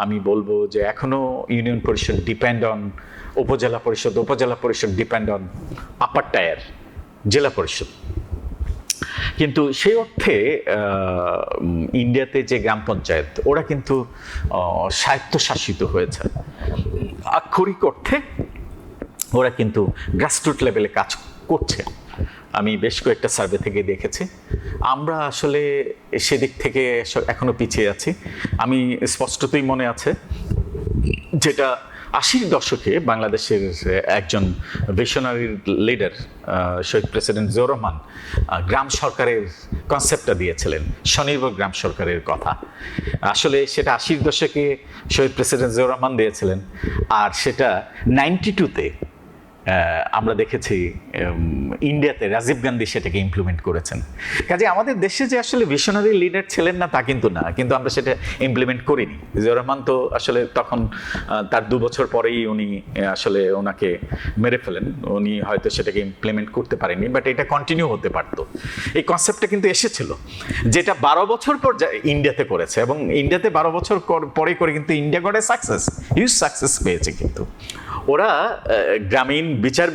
[SPEAKER 4] আমি বলবো যে এখনো ইউনিয়ন পরিষদ ডিপেন্ড অন উপজেলা পরিষদ ডিপেন্ড অন আপার টায়ার জেলা পরিষদ। কিন্তু সেই অর্থে ইন্ডিয়াতে যে গ্রাম পঞ্চায়েত, ওরা কিন্তু স্বায়ত্তশাসিত হয়েছে। আক্ষরিক অর্থে ওরা কিন্তু গ্রাসরুট লেভেলে কাজ করছে। আমি বেশ কয়েকটা সার্ভে থেকে দেখেছি। আমরা আসলে সেদিক থেকে এখনো পিছিয়ে আছি। আমি স্পষ্টতই মনে আছে যেটা 80-র দশকে বাংলাদেশের একজন ভিশনারি লিডার শহীদ প্রেসিডেন্ট জিয়াউর রহমান গ্রাম সরকারের কনসেপ্টটা দিয়েছিলেন, স্বনির্ভর গ্রাম সরকারের কথা। আসলে সেটা 80-র দশকে শহীদ প্রেসিডেন্ট জিয়াউর রহমান দিয়েছিলেন, আর সেটা 92-তে আমরা দেখেছি ইন্ডিয়াতে রাজীব গান্ধী সেটাকে ইমপ্লিমেন্ট করেছেন। কাজে আমাদের দেশে যে আসলে ভিশনারি লিডার ছিলেন না তা কিন্তু না, কিন্তু আমরা সেটা ইমপ্লিমেন্ট করিনি। জিয়াউর রহমান তো আসলে তখন তার 2 বছর পরেই উনি আসলে ওনাকে মেরে ফেলেন, উনি হয়তো সেটাকে ইমপ্লিমেন্ট করতে পারেনি, বাট এটা কন্টিনিউ হতে পারতো। এই কনসেপ্টটা কিন্তু এসেছিল, যেটা 12 বছর পর ইন্ডিয়াতে করেছে, এবং ইন্ডিয়াতে 12 বছর পরে করে কিন্তু ইন্ডিয়া গড়ে সাকসেস, হিউজ সাকসেস পেয়েছে। কিন্তু ওরা গ্রামীণ বিচার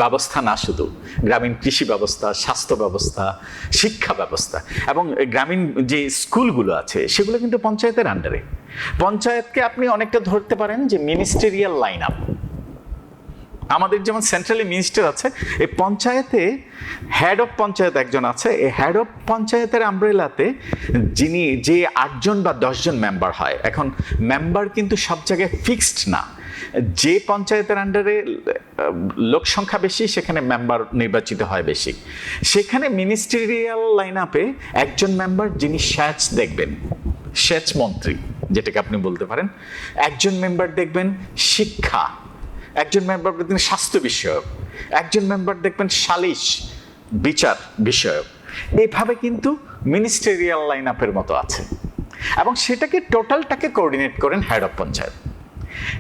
[SPEAKER 4] ব্যবস্থা না, শুধু গ্রামীণ কৃষি ব্যবস্থা, স্বাস্থ্য ব্যবস্থা, শিক্ষা ব্যবস্থা এবং গ্রামীণ যে স্কুলগুলো আছে সেগুলো কিন্তু পঞ্চায়েতের আন্ডারে। পঞ্চায়েতকে আপনি অনেকটা ধরতে পারেন যে মিনিস্টেরিয়াল লাইন আপ। আমাদের যেমন সেন্ট্রালি মিনিস্টার আছে, এই পঞ্চায়েতে হেড অফ পঞ্চায়েত একজন আছে। এই হেড অফ পঞ্চায়েতের আমব্রেলাতে যে 8 জন বা 10 জন মেম্বার হয়। এখন মেম্বার কিন্তু সব জায়গায় ফিক্সড না, যে পঞ্চায়েতের আন্ডারে লোক সংখ্যা বেশি সেখানে মেম্বার নির্বাচিত হয় বেশি। সেখানে মিনিস্টেরিয়াল লাইন আপে একজন মেম্বার যিনি সেচ দেখবেন, সেচ মন্ত্রী যেটাকে আপনি বলতে পারেন, একজন মেম্বার দেখবেন শিক্ষা, একজন মেম্বার দেখবেন স্বাস্থ্য বিষয়ক, একজন মেম্বার দেখবেন সালিশ বিচার বিষয়ক। এইভাবে কিন্তু মিনিস্টেরিয়াল লাইন আপের মতো আছে, এবং সেটাকে টোটালটাকে কোঅর্ডিনেট করেন হেড অফ পঞ্চায়েত।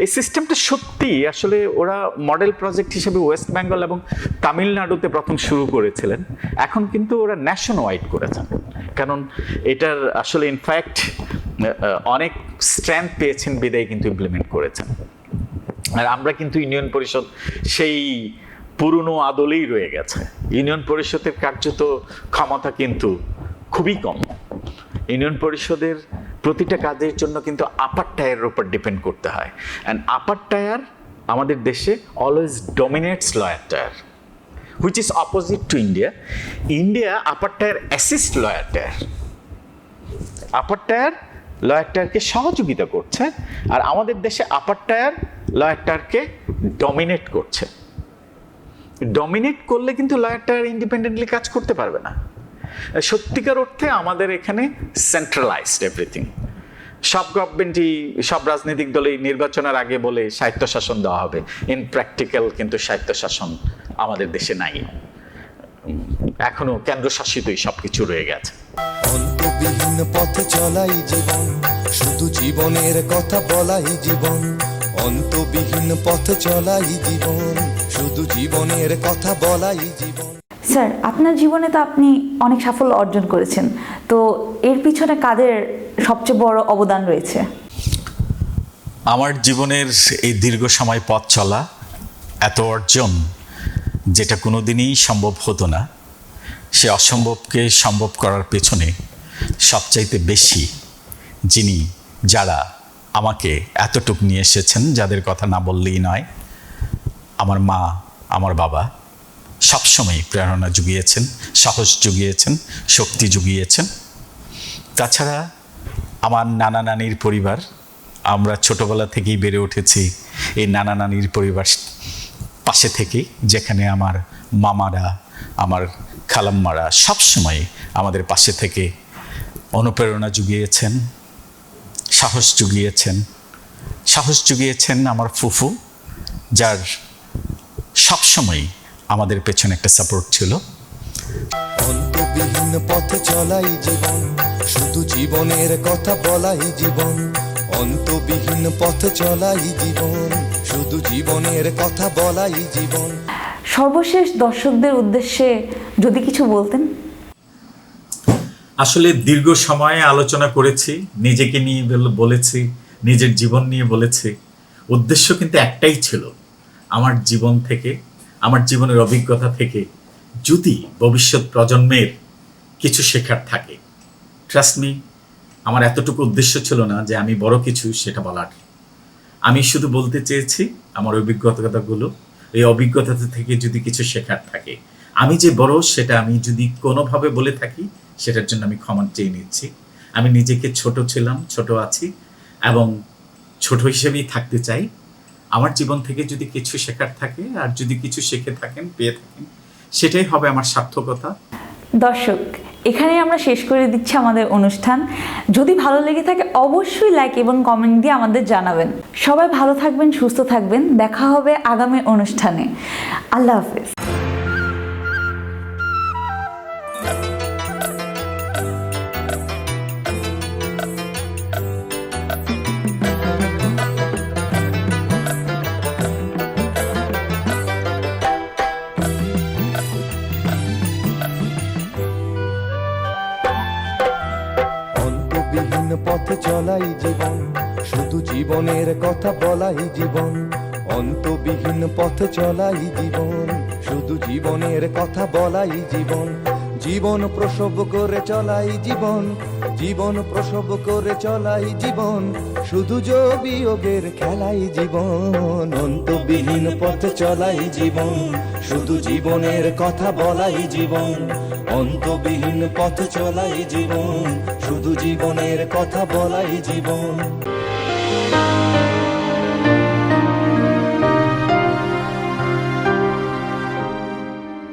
[SPEAKER 4] এই সিস্টেমটা সত্যি আসলে ওরা মডেল প্রজেক্ট হিসেবে ওয়েস্ট বেঙ্গল এবং তামিলনাড়ুতে প্রথম শুরু করেছিলেন, এখন কিন্তু ওরা ন্যাশন ওয়াইড করেছেন। কারণ এটার আসলে ইনফ্যাক্ট অনেক স্ট্রেংথ পেয়েছেন বিদায় কিন্তু ইমপ্লিমেন্ট করেছেন। আর আমরা কিন্তু ইউনিয়ন পরিষদ সেই পুরনো আদলেই রয়ে গেছে। ইউনিয়ন পরিষদের কার্যত ক্ষমতা কিন্তু খুবই কম। ইউনিয়ন পরিষদের প্রতিটা কাজের জন্য কিন্তু আপার টায়ারের উপর ডিপেন্ড করতে হয়, অ্যান্ড আপার টায়ার আমাদের দেশে always dominates lower tier, which is opposite to India. India upper tier assist lower tier, upper tier lower টায়ারকে সহযোগিতা করছে, আর আমাদের দেশে আপার টায়ার লয়ার টায়ারকে ডমিনেট করছে। ডমিনেট করলে কিন্তু লয়ার টায়ার ইন্ডিপেন্ডেন্টলি কাজ করতে পারবে না। সত্যিকার অর্থে আমাদের এখানে সেন্ট্রালাইজড এভরিথিং। সব গভর্নমেন্টই, সব রাজনৈতিক দলই নির্বাচনের আগে বলে স্বায়ত্তশাসন দেওয়া হবে, ইন প্র্যাকটিক্যাল কিন্তু স্বায়ত্তশাসন আমাদের দেশে নাই, এখনো কেন্দ্রশাসিতই সবকিছু রয়ে গেছে।
[SPEAKER 1] অন্তবিহীন পথে চলাই জীবন, শুধু জীবনের কথা বলাই জীবন। অন্তবিহীন পথে চলাই জীবন, শুধু জীবনের কথা বলাই জীবন।
[SPEAKER 2] স্যার, আপনার জীবনে তো আপনি অনেক সাফল্য অর্জন করেছেন, তো এর পিছনে কাদের সবচেয়ে বড় অবদান রয়েছে?
[SPEAKER 4] আমার জীবনের এই দীর্ঘ সময় পথ চলা, এত অর্জন, যেটা কোনোদিনই সম্ভব হতো না, সে অসম্ভবকে সম্ভব করার পেছনে সবচাইতে বেশি যারা আমাকে এতটুকু নিয়ে এসেছেন, যাদের কথা না বললেই নয়, আমার মা, আমার বাবা সবসময় প্রেরণা জুগিয়েছেন, সাহস জুগিয়েছেন, শক্তি জুগিয়েছেন। তাছাড়া আমার নানা নানির পরিবার, আমরা ছোটবেলা থেকেই বেড়ে উঠেছি এই নানা নানির পরিবার পাশে থেকেই, যেখানে আমার মামারা, আমার খালাম্মারা সবসময় আমাদের পাশে থেকে অনুপ্রেরণা জুগিয়েছেন, সাহস জুগিয়েছেন আমার ফুফু, যার সবসময় আমাদের পেছনে একটা সাপোর্ট ছিল।
[SPEAKER 1] অন্তবিহীন পথে চলাই জীবন, শুধু জীবনের কথা বলাই জীবন। অন্তবিহীন পথে চলাই জীবন, শুধু জীবনের কথা বলাই জীবন।
[SPEAKER 2] সর্বশেষ দর্শকদের উদ্দেশ্যে যদি কিছু বলতেন।
[SPEAKER 4] আসলে দীর্ঘ সময়ে আলোচনা করেছি, নিজেকে নিয়ে বলেছি, নিজের জীবন নিয়ে বলেছি। উদ্দেশ্য কিন্তু একটাই ছিল, আমার জীবন থেকে, আমার জীবনের অভিজ্ঞতা থেকে যদি ভবিষ্যৎ প্রজন্মের কিছু শেখার থাকে, ট্রাস্ট মি, আমার এতটুকু উদ্দেশ্য ছিল না যে আমি বড় কিছু সেটা বলার। আমি শুধু বলতে চেয়েছি আমার অভিজ্ঞতাগুলো, এই অভিজ্ঞতা থেকে যদি কিছু শেখার থাকে, আমি যে বড় সেটা আমি যদি কোনোভাবে বলে থাকি, সেটার জন্য আমি ক্ষমা চেয়ে নিচ্ছি। আমি নিজেকে ছোট ছিলাম, ছোট আছি এবং ছোট হিসেবেই থাকতে চাই। আমার জীবন থেকে যদি কিছু শেখার থাকে, আর যদি কিছু শিখে থাকেন, পেয়ে থাকেন, সেটাই হবে আমার সার্থকতা।
[SPEAKER 2] দর্শক, এখানেই আমরা শেষ করে দিচ্ছি আমাদের অনুষ্ঠান। যদি ভালো লেগে থাকে অবশ্যই লাইক এবং কমেন্ট দিয়ে আমাদের জানাবেন। সবাই ভালো থাকবেন, সুস্থ থাকবেন। দেখা হবে আগামী অনুষ্ঠানে। আল্লাহ হাফেজ।
[SPEAKER 1] অন্তবিহীন পথে চলাই জীবন, শুধু জীবনের কথা বলাই জীবন। অন্তবিহীন পথে চলাই জীবন, শুধু জীবনের কথা বলাই জীবন। জীবন প্রসব করে চলাই জীবন, জীবন প্রসব করে চলাই জীবন। শুধু যোগবিয়োগের খেলাই জীবন। অন্তবিহীন পথে চলাই জীবন, শুধু জীবনের কথা বলাই জীবন। অন্তবিহীন পথে চলাই জীবন, শুধু জীবনের কথা বলাই জীবন।